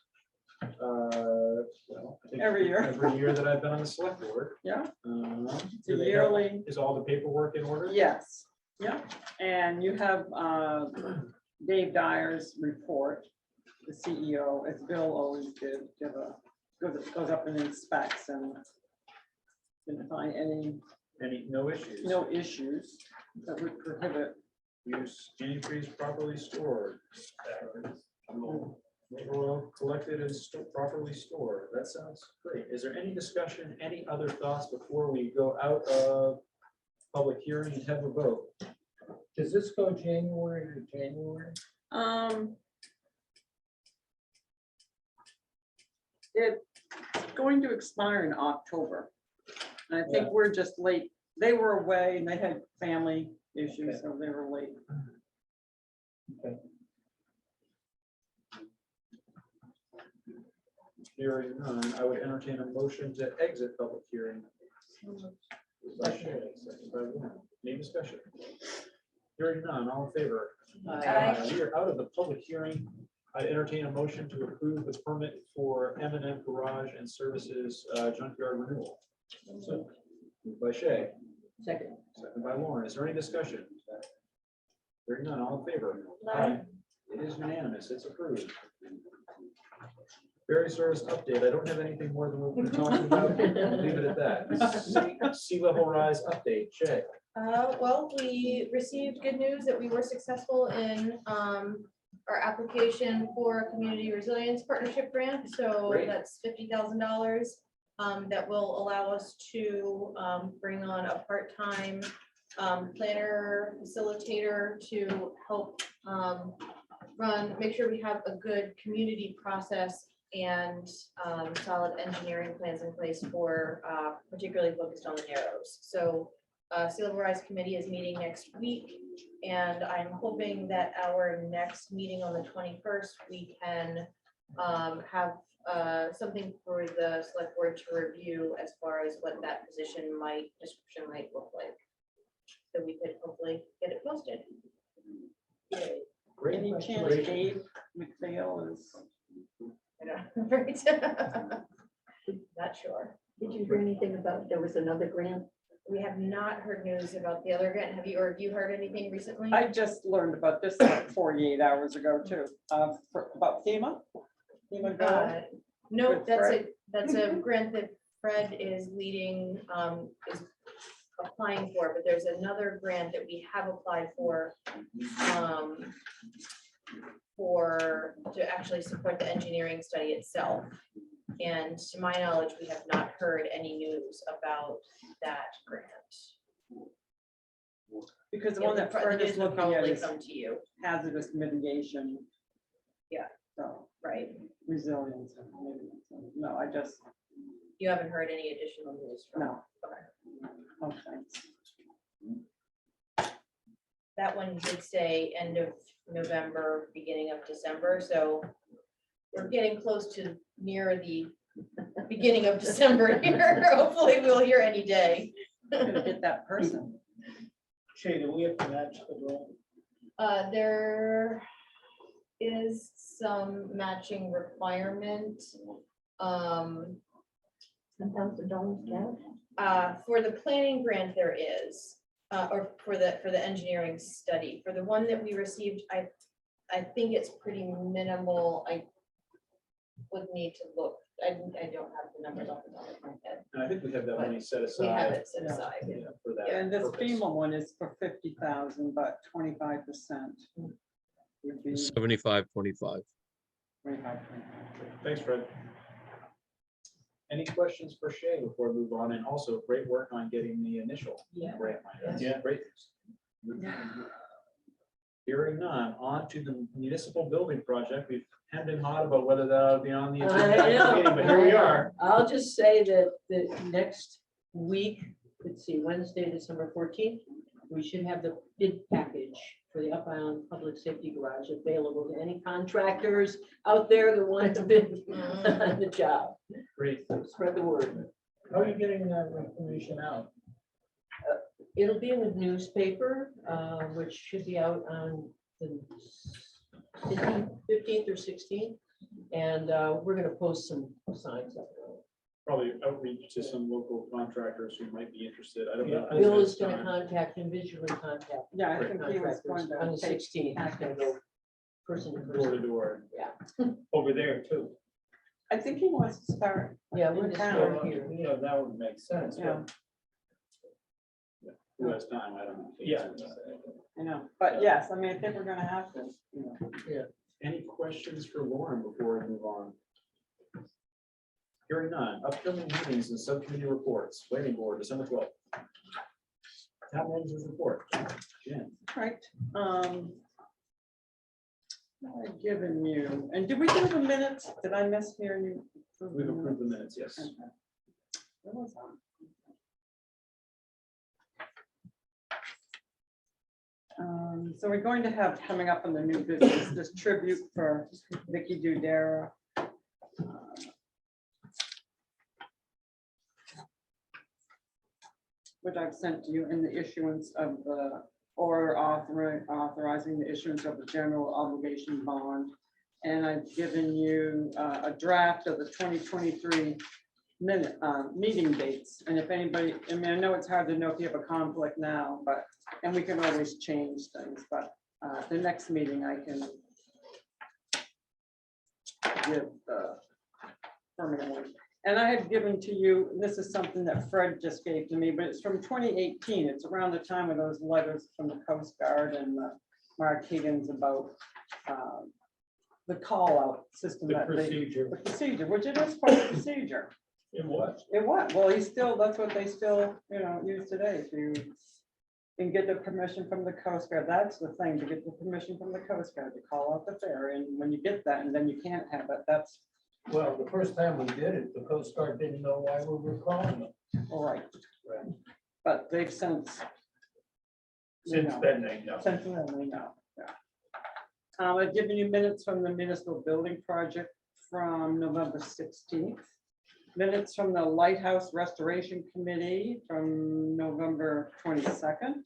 well, I think Every year. Every year that I've been on the select board. Yeah. It's a yearly- Is all the paperwork in order? Yes, yeah, and you have Dave Dyer's report, the CEO, as Bill always did, goes up and inspects and didn't find No issues? no issues that would prohibit. Use antifreeze properly stored. Oil collected and properly stored. That sounds great. Is there any discussion, any other thoughts before we go out of public hearing and have a vote? Does this go January to January? It's going to expire in October. And I think Yeah. we're just late. They were away and they had family issues, so they were late. Hearing none, I would entertain a motion to exit public hearing. By Shay, second by Warren. Any discussion? Hearing none, all in favor? Aye. We are out of the public hearing. I entertain a motion to approve the permit for M&M Garage and Services junkyard renewal. So, moved by Shay, Second. second by Lauren. Is there any discussion? Hearing none, all in favor? Aye. It is unanimous, it's approved. Ferry service update, I don't have anything more than what we're talking about, I'll leave it at that. Sea level rise update, Shay. Well, we received good news that we were successful in our application for a community resilience partnership grant. So Great. that's $50,000 that will allow us to bring on a part-time planner, facilitator to help make sure we have a good community process and solid engineering plans in place for particularly focused on the Narrows. So Sea Level Rise Committee is meeting next week, and I'm hoping that our next meeting on the 21st, we can have something for the select board to review as far as what that description might look like. So we could hopefully get it posted. Yay. Great. Any chance Great. Dave McPhail is? I know, right? Not sure. Did you hear anything about, there was another grant? We have not heard news about the other grant. Have you heard anything recently? I just learned about this like 48 hours ago too, about FEMA. FEMA Go. No, With that's a grant that Fred is leading, is applying for, but there's another grant that we have applied for to actually support the engineering study itself. And to my knowledge, we have not heard any news about that grant. Because the Yeah, one that the Fred news is will looking at probably is come to you, hazardous mitigation. Yeah. So right? resilience. And mitigation. No, I just, You haven't heard any additional news from? no. Okay. Oh, thanks. That one did say end of November, beginning of December, so we're getting close to near the beginning of December here. Hopefully we'll hear any day. Gonna get that person. Shay, do we have to match the grant? There is some matching requirement. $10,000 cash? For the planning grant, there is, or for the engineering study. For the one that we received, I think it's pretty minimal. I would need to look. I don't have the numbers off the top of my head. And I think we have that money set aside. We have it set Yeah. aside. Yeah, for that. And this purpose. FEMA one is for 50,000, but 25% would be 75, 25. 25. Thanks, Fred. Any questions for Shay before we move on? And also great work on getting the initial Yeah. grant money. That's Yeah. great. Hearing none, on to the municipal building project. We've hemmed and hawed about whether that ought to be on the agenda, I know, meeting, but here we are. I'll just say that the next week, let's see, Wednesday, December 14th, we should have the bid package for the Up Island Public Safety Garage available to any contractors out there that want to bid on the job. Great. So spread the word. How are you getting that information out? It'll be in the newspaper, which should be out on the 15th or 16th. And we're gonna post some signs up there. Probably outreach to some local contractors who might be interested. I don't know. Yeah. Bill is gonna contact and visually contact Yeah, I Right. think he was going contractors on the to take 16th. He's gonna go person to Door to person. door. Over there too. I think he wants to start. Yeah, we're in just town. start here. Yeah, that would make sense. Yeah, Who has time? I don't know. Yeah. I know, but yes, I mean, I think we're gonna have to, you know. Any questions for Lauren before we move on? Hearing none, upcoming meetings and subcommittee reports, planning board, December 12th. Town managers report. Jen. Right, I've given you, and did we do the minutes? Did I miss hearing you? approve the We've approved the minutes? minutes, yes. Okay. Where was I? So we're going to have coming up in the new business, this tribute for Vicky Dudera. Which I've sent to you in the issuance of the order authorizing the issuance of the general obligation bond. And I've given you a draft of the 2023 meeting dates. And if anybody, I mean, I know it's hard to know if you have a conflict now, but, and we can always change things, but the next meeting I can give permanently. And I had given to you, this is something that Fred just gave to me, but it's from 2018. It's around the time of those letters from the Coast Guard and Mark Higgins about the call out system. The that they- procedure. The procedure, which it is part of the procedure. It was. It was, well, he's still, that's what they still, use today, to and get the permission from the Coast Guard. That's the thing, to get the permission from the Coast Guard to call out the ferry, and when you get that, and then you can't have it, that's Well, the first time we did it, the Coast Guard didn't know why we were calling them. all right. Right. But they've since. Since then, they know. Since then, they know, yeah. I've given you minutes from the municipal building project from November 16th. Minutes from the Lighthouse Restoration Committee from November 22nd,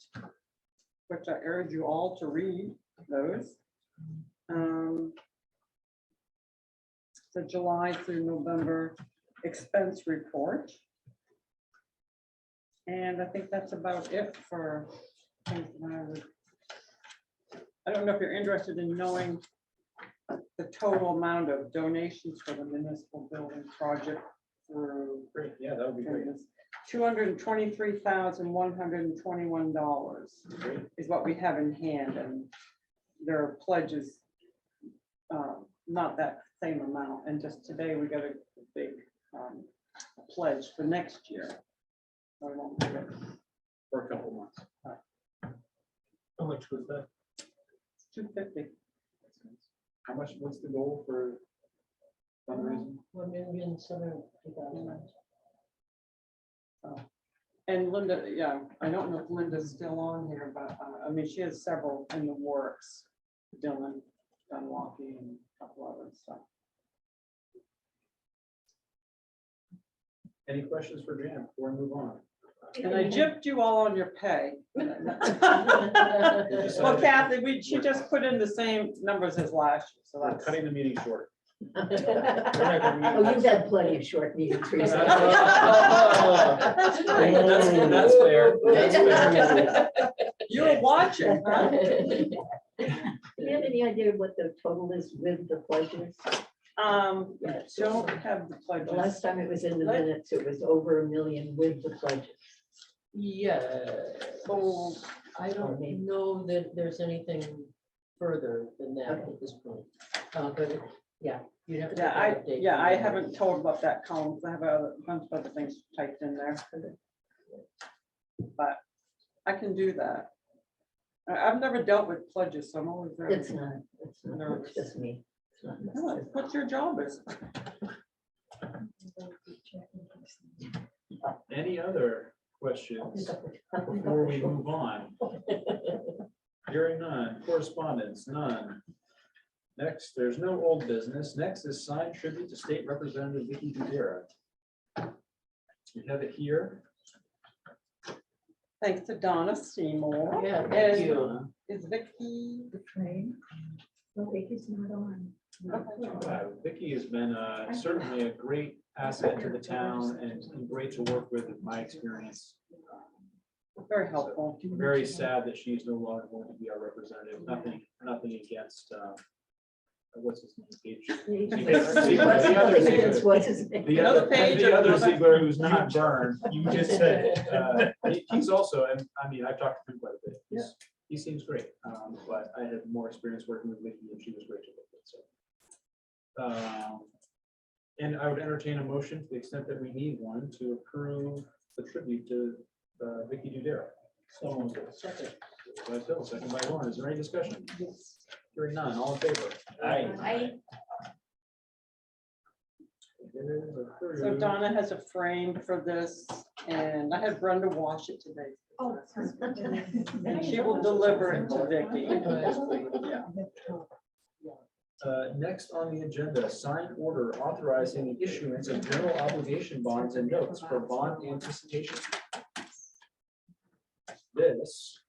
which I urge you all to read those. The July through November expense report. And I think that's about it for things that I would. I don't know if you're interested in knowing the total amount of donations for the municipal building project through. Great, yeah, that would be great. $223,121 Great. is what we have in hand, and there are pledges, not that same amount. And just today, we got a big pledge for next year. So I won't do it. For a couple months. How much was that? 250. How much, what's the goal for fundraising? $1,750,000. And Linda, yeah, I don't know if Linda's still on here, but I mean, she has several in the works. Dylan, Dunlawby, and a couple others, so. Any questions for Jan before we move on? And I gypped you all on your pay. Well, Kathy, she just put in the same numbers as last year, so We're that's. cutting the meeting short. Oh, you've had plenty of short meetings recently. That's right. That's fair. That's fair. You were watching, huh? Do you have any idea what the total is with the pledges? Yes. Don't have the The pledges. last time it was in the minutes, it was over 1 million with the pledges. Yeah, Oh, I don't know that there's anything further than that at this point. But yeah, you'd have to. yeah, get that update I from haven't told about that column, 'cause I have a bunch of other things typed in there. But I can do that. I've never dealt with pledges, so I'm always very. It's not, it's just me. It's not No, necessary. it's what your job is. Any other questions before we move on? Hearing none, correspondence, none. Next, there's no old business. Next is signed tribute to State Representative Vicky Dudera. We have it here. Thanks to Donna Seymour. Yeah, thank And you. is Vicky? The train. No, Vicky's not on. Vicky has been certainly a great asset to the town and great to work with in my experience. Very helpful. Very sad that she's no longer going to be our representative. Nothing against, what's his name? The The other Ziegler who's not burned, you just said, he's also, and I mean, I've talked to him quite a bit. He seems great, but I had more experience working with Vicky and she was great to work with, so. And I would entertain a motion to the extent that we need one to approve the tribute to Vicky Dudera. So, second by Phil, second by Lauren. Is there any discussion? Hearing none, all in favor? I, It is approved. So Donna has a frame for this, and I had Brenda wash it today. oh, And she will deliver it to Vicky. Yeah. Next on the agenda, signed order authorizing the issuance of general obligation bonds and notes for bond anticipation. This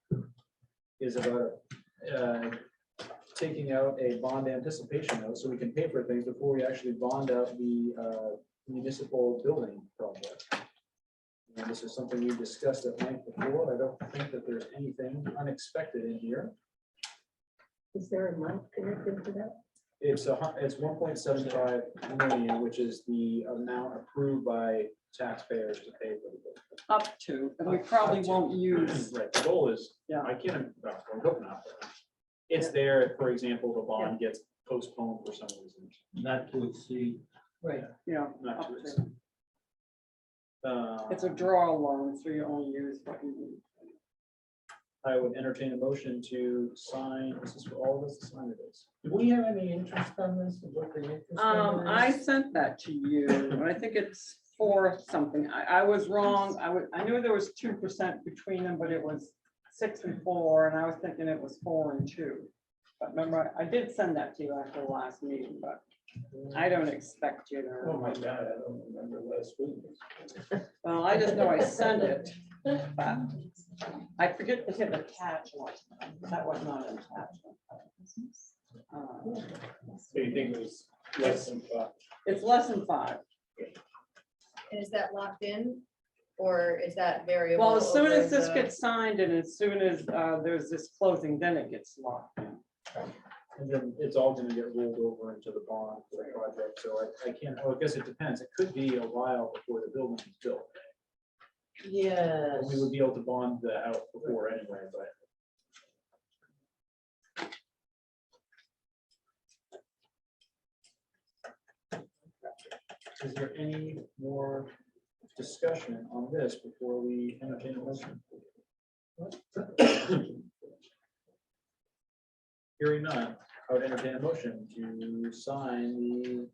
is about taking out a bond anticipation note so we can pay for things before we actually bond out the municipal building project. And this is something we discussed at length before. I don't think that there's anything unexpected in here. Is there a month connected to that? It's 1.75 million, which is the amount approved by taxpayers to pay for the building. Up to, and we probably won't use, Right, the goal is, Yeah. I can't, well, we're hoping not. but It's there, if, for example, the bond gets postponed for some reason. Not to exceed. Right. Not up to to. exceed. It's a draw loan, so you only use what you need. I would entertain a motion to sign, this is for all of us to sign this. Do we have any interest on this? What the interest on I this? sent that to you, and I think it's 4 something. I was wrong. I knew there was 2% between them, but it was 6 and 4, and I was thinking it was 4 and 2. But remember, I did send that to you after the last meeting, but I don't expect you Oh to. my God, I don't remember last week. Well, I just know I sent it, but I forget to hit attach one. That was not an attachment. So you think it was less than 5? It's less than 5. And is that locked in? Or is that variable? Well, as soon over as this the- gets signed and as soon as there's this closing, then it gets locked in. And then it's all gonna get rolled over into the bond for the project, so I can't, well, I guess it depends, it could be a while before the building is built. Yes. We would be able to bond that out before anyway, but. Is there any more discussion on this before we entertain a motion? Hearing none, I would entertain a motion to sign the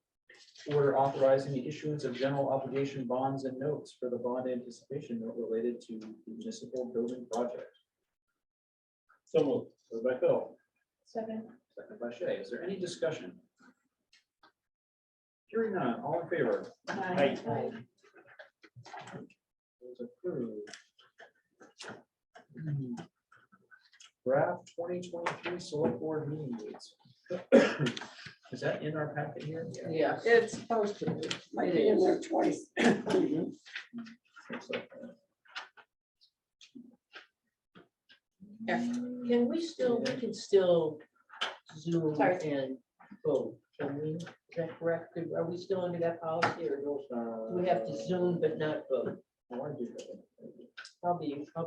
order authorizing the issuance of general obligation bonds and notes for the bond anticipation note related to the municipal building project. So moved. Moved by Phil, Second. second by Shay. Is there any discussion? Hearing none, all in favor? Aye. Those approved. Draft 2023 select board meeting dates. Is that in our packet here? Yeah. It's supposed to be. Might be in there twice. Can we still, we can still Zoom Sorry. and vote, can we? Is that correct? Are we still under that policy or do we have to Zoom but not vote? I'll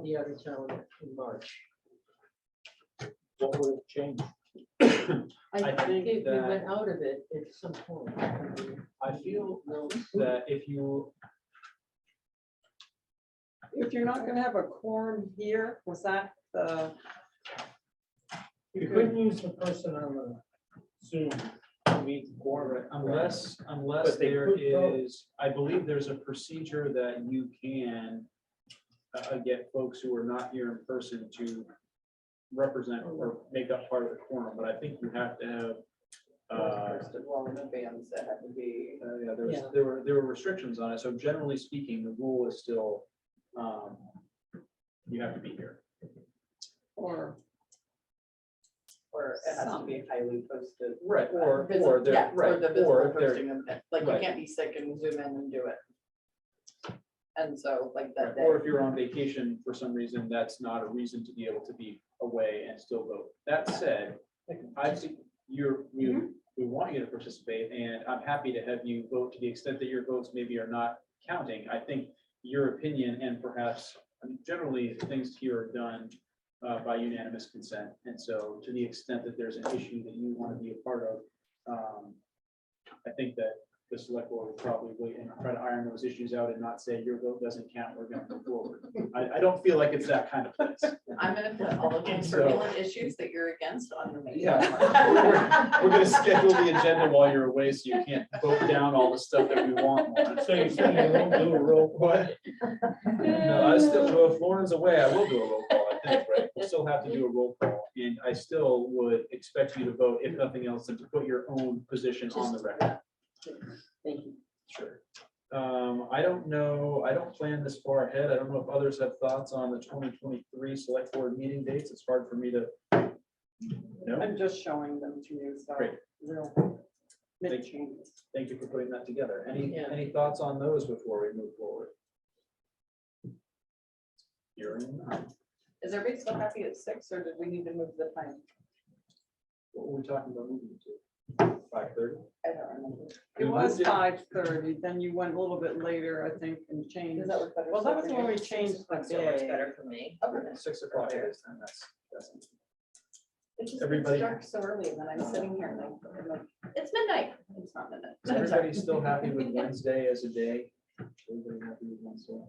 be out of town in March. What would have changed? I I think think we that- went out of it at some point. I feel that if you, If you're not gonna have a quorum here, was that the? You couldn't use the person on the Zoom to meet the quorum. unless But they there could vote. is, I believe there's a procedure that you can get folks who are not here in person to represent or make up part of the quorum, but I think you have to have Well, in advance, that had to be. yeah, Yeah. there were restrictions on it, so generally speaking, the rule is still, you have to be here. Or Or it has to be highly posted. Right, or Visible, they're, yeah, or right, the or visible if they're, posting of it. Like you right. can't be sick and zoom in and do it. And so like that day. or if you're on vacation for some reason, that's not a reason to be able to be away and still vote. That said, I think we want you to participate, and I'm happy to have you vote to the extent that your votes maybe are not counting. I think your opinion and perhaps generally things here are done by unanimous consent. And so to the extent that there's an issue that you want to be a part of, I think that the select board will probably wait and try to iron those issues out and not say your vote doesn't count, we're going to go forward. I don't feel like it's that kind of place. I'm gonna put all of those So- turbulent issues that you're against on the. meeting. Yeah. We're gonna schedule the agenda while you're away, so you can't vote down all the stuff that we want. Lauren. So you said you won't do a roll call? What? No, I still, well, if Lauren's away, I will do a roll call, I think, right? We'll still have to do a roll call, and I still would expect you to vote, if nothing else, than to put your own position on the record. Thank you. Sure. I don't know, I don't plan this far ahead. I don't know if others have thoughts on the 2023 select board meeting dates. It's hard for me to. No, I'm just showing them to you, so. Great. Real big changes. thank you for putting that together. Yeah. Any thoughts on those before we move forward? Hearing none. Is everybody still happy at 6 or did we need to move the time? What were we talking about moving to? 5:30? I don't remember. It We was moved it- 5:30, then you went a little bit later, I think, and changed. Does that work better? Well, that was for when we you? changed the So much day. better for me. Okay. 6 o'clock it is, and that's. It just Everybody- gets dark so early, and then I'm sitting here and I'm like, it's midnight. It's not midnight. Is everybody still happy with Wednesday as a day? Everybody happy with Wednesday?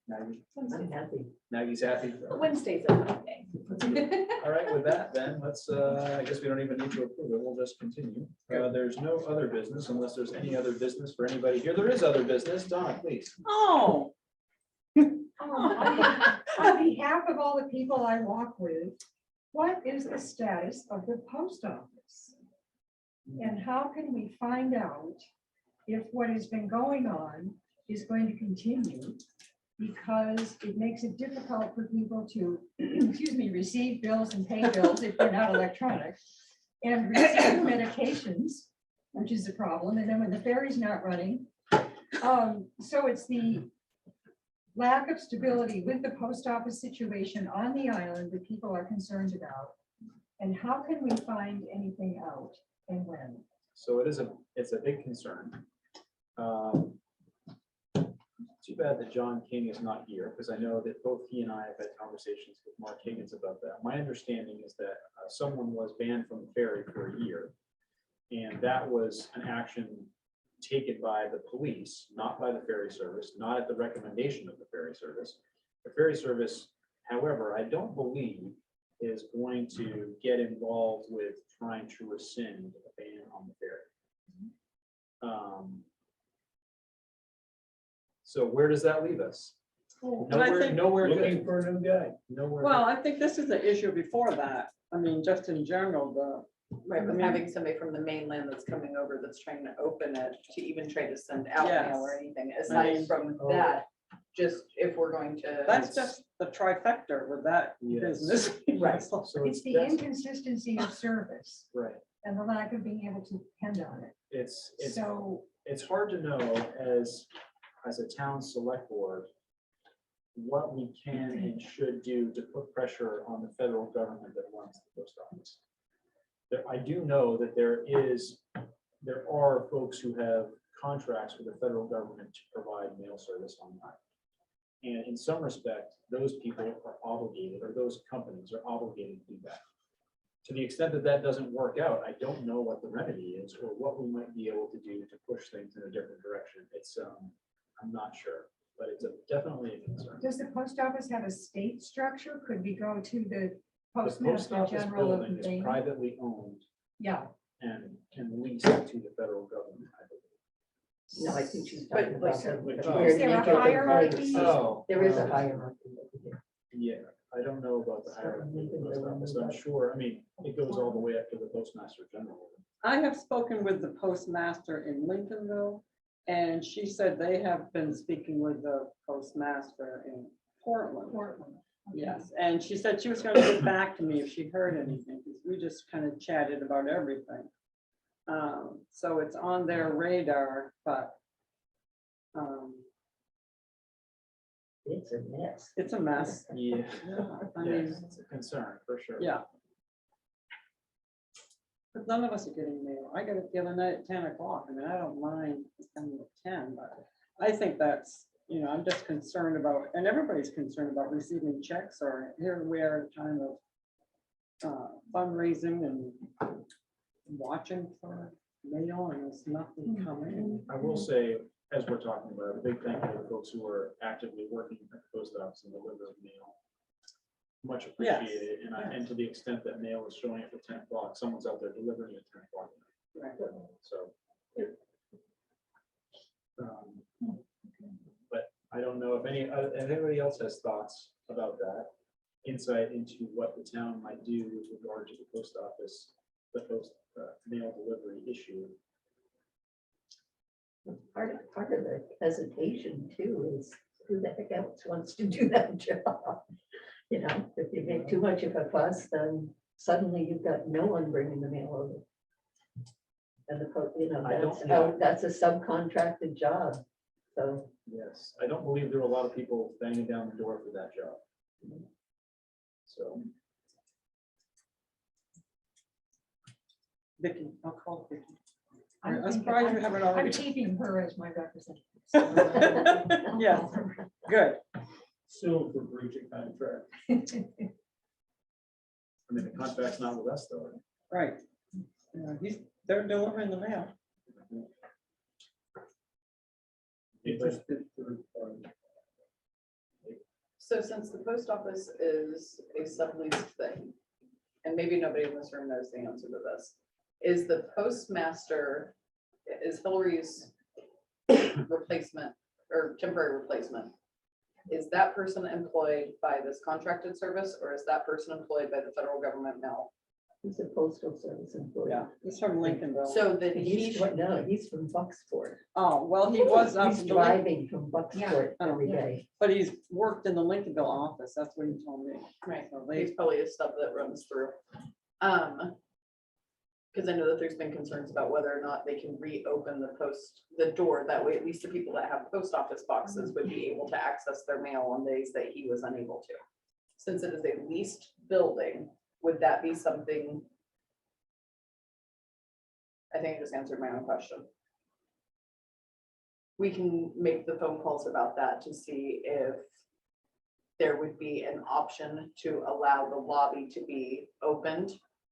Maggie? I'm happy. Maggie's happy? Wednesdays are my day. All right, with that, then, let's, I guess we don't even need to approve it, we'll just continue. There's no other business unless there's any other business for anybody here. There is other business. Donna, please. Oh, On behalf of all the people I walk with, what is the status of the post office? And how can we find out if what has been going on is going to continue? Because it makes it difficult for people to, excuse me, receive bills and pay bills if they're not electronic. And receive medications, which is a problem, and then when the ferry's not running. So it's the lack of stability with the post office situation on the island that people are concerned about. And how can we find anything out and when? So it's a big concern. Too bad that John King is not here, because I know that both he and I have had conversations with Mark Higgins about that. My understanding is that someone was banned from the ferry for a year. And that was an action taken by the police, not by the ferry service, not at the recommendation of the ferry service. The ferry service, however, I don't believe is going to get involved with trying to rescind a ban on the ferry. So where does that leave us? But I think- Nowhere Looking good. for a new guy. Nowhere. well, I think this is the issue before that. I mean, just in general, Right, I but mean- having somebody from the mainland that's coming over that's trying to open it, to even try to send out mail or Yes. anything, I aside mean- from Oh. that, just if we're going to. that's just the trifecta with that Yes. business. Right. So It's the that's- inconsistency of service Right. and the lack of being able to depend on it. It's So hard to know as a town select board what we can and should do to put pressure on the federal government that runs the post office. I do know that there are folks who have contracts with the federal government to provide mail service online. And in some respect, those people are obligated, or those companies are obligated to do that. To the extent that that doesn't work out, I don't know what the remedy is or what we might be able to do to push things in a different direction. I'm not sure, but it's definitely a concern. does the post office have a state structure? Could we go to the The post postmaster office general of building is Maine? privately owned Yeah, and leased to the federal government, I believe. No, I think she's But talking about. like- the- Is where to there a make it hierarchy? place. Oh. There is a hierarchy over here. Yeah, I don't know about the hierarchy of the post office. I'm sure, I mean, it goes all the way up to the postmaster general. I have spoken with the postmaster in Lincolnville, and she said they have been speaking with the postmaster in Portland. Portland. Yes, and she said she was gonna get back to me if she heard anything, because we just kind of chatted about everything. So it's on their radar, but It's a mess. it's a mess. Yeah, I yes, mean, it's a concern for sure. yeah. But none of us are getting mail. I got it the other night at 10 o'clock. I mean, I don't mind coming at 10, but I think that's, I'm just concerned about, and everybody's concerned about receiving checks, or here we are at a time of fundraising and watching for mail, and there's nothing coming. I will say, as we're talking about, a big thank you to the folks who are actively working at the post office and delivering mail. Much Yes, appreciated, and to the extent that mail is showing up at 10 o'clock, someone's out there delivering at 10 o'clock. Right. So. But I don't know if anybody else has thoughts about that, insight into what the town might do with regard to the post office, the post mail delivery issue. Part of the hesitation too is who the heck else wants to do that job? If you make too much of a fuss, then suddenly you've got no one bringing the mail over. And I don't- that's a subcontracted job. So Yes, I don't believe there are a lot of people banging down the door for that job. So. Vicky, I'll call Vicky. I'm I'm thinking- surprised you haven't I'm already. keeping her as my representative. Yeah, good. Sue for breach of contract. I mean, the contract's not with us though. Right. They're delivering the mail. So since the post office is a subleased thing, and maybe nobody in this room knows the answer to this, is the postmaster, is Hillary's replacement or temporary replacement? Is that person employed by this contracted service, or is that person employed by the federal government mail? He's a postal service employee. Yeah, he's from Lincolnville. So that he He's, should, no, he's from Bucksport. Oh, well, he was up, He's in the Lin- driving from Bucksport Oh, every yeah. day. but he's worked in the Lincolnville office. That's what he told me. right, So they, he's probably a stub that runs through. Because I know that there's been concerns about whether or not they can reopen the door. That way, at least the people that have post office boxes would be able to access their mail on days that he was unable to. Since it is a leased building, would that be something? I think I just answered my own question. We can make the phone calls about that to see if there would be an option to allow the lobby to be opened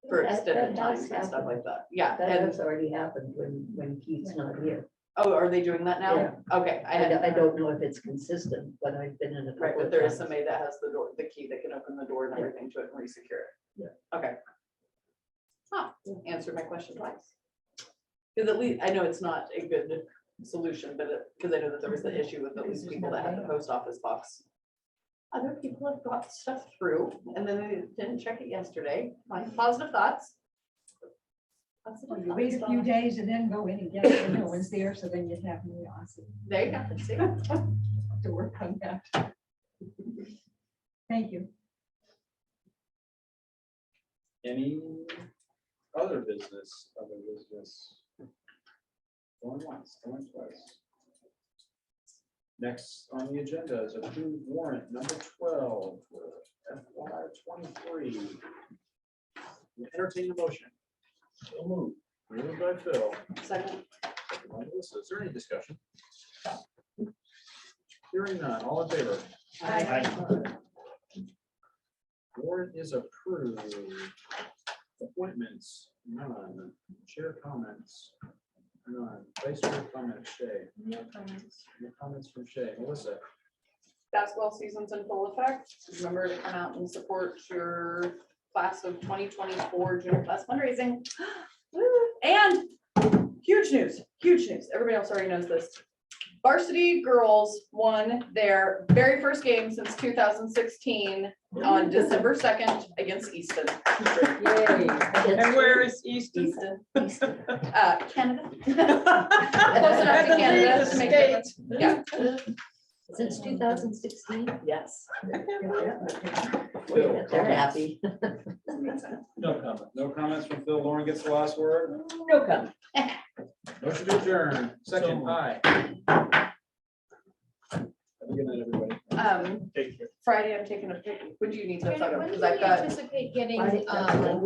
for That- extended that has times and stuff happened. like that. Yeah, That and, has already happened when Keith's not here. oh, are they doing that now? Yeah. Okay, I don't know if it's consistent, but I've been in a Right, couple but of there is times. somebody that has the door, the key that can open the door and Yeah. everything to it and re-secure it. Yeah. Okay. Huh, answered my question twice. Because at least, I know it's not a good solution, but because I know that there was the issue with at least people that had the post office box. Other people have got stuff through and then they didn't check it yesterday. My positive thoughts. Well, you wait a few days and then go in and get it, and no one's there, so then you have curiosity There you go. See? to work on that. Thank you. Any other business, Going once, going twice. Next on the agenda is approved warrant number 12 for FY 23. Entertain a motion. So moved. Moved by Phil. Second. Second by Melissa. Is there any discussion? Hearing none, all in favor? Warrant is approved. Appointments, none. Chair comments, none. Vice chair comments, Shay. No comments. No comments from Shay. Melissa? Basketball season's in full effect. Remember to come out and support your class of 2024 junior class fundraising. Woo. And huge news. Everybody else already knows this. Varsity girls won their very first game since 2016 on December 2nd against Easton. and where is Easton? Easton. Canada. Close enough to Canada to make it. Yeah. Since 2016, Yes. Phil, they're happy. No comment. No comments from Phil. Lauren gets the last word. No comment. Motion to adjourn. Second, aye. Have a good night, everybody. Take care. Friday, I'm taking a picture. Would you need to? When Because do I've we got. anticipate getting, Friday,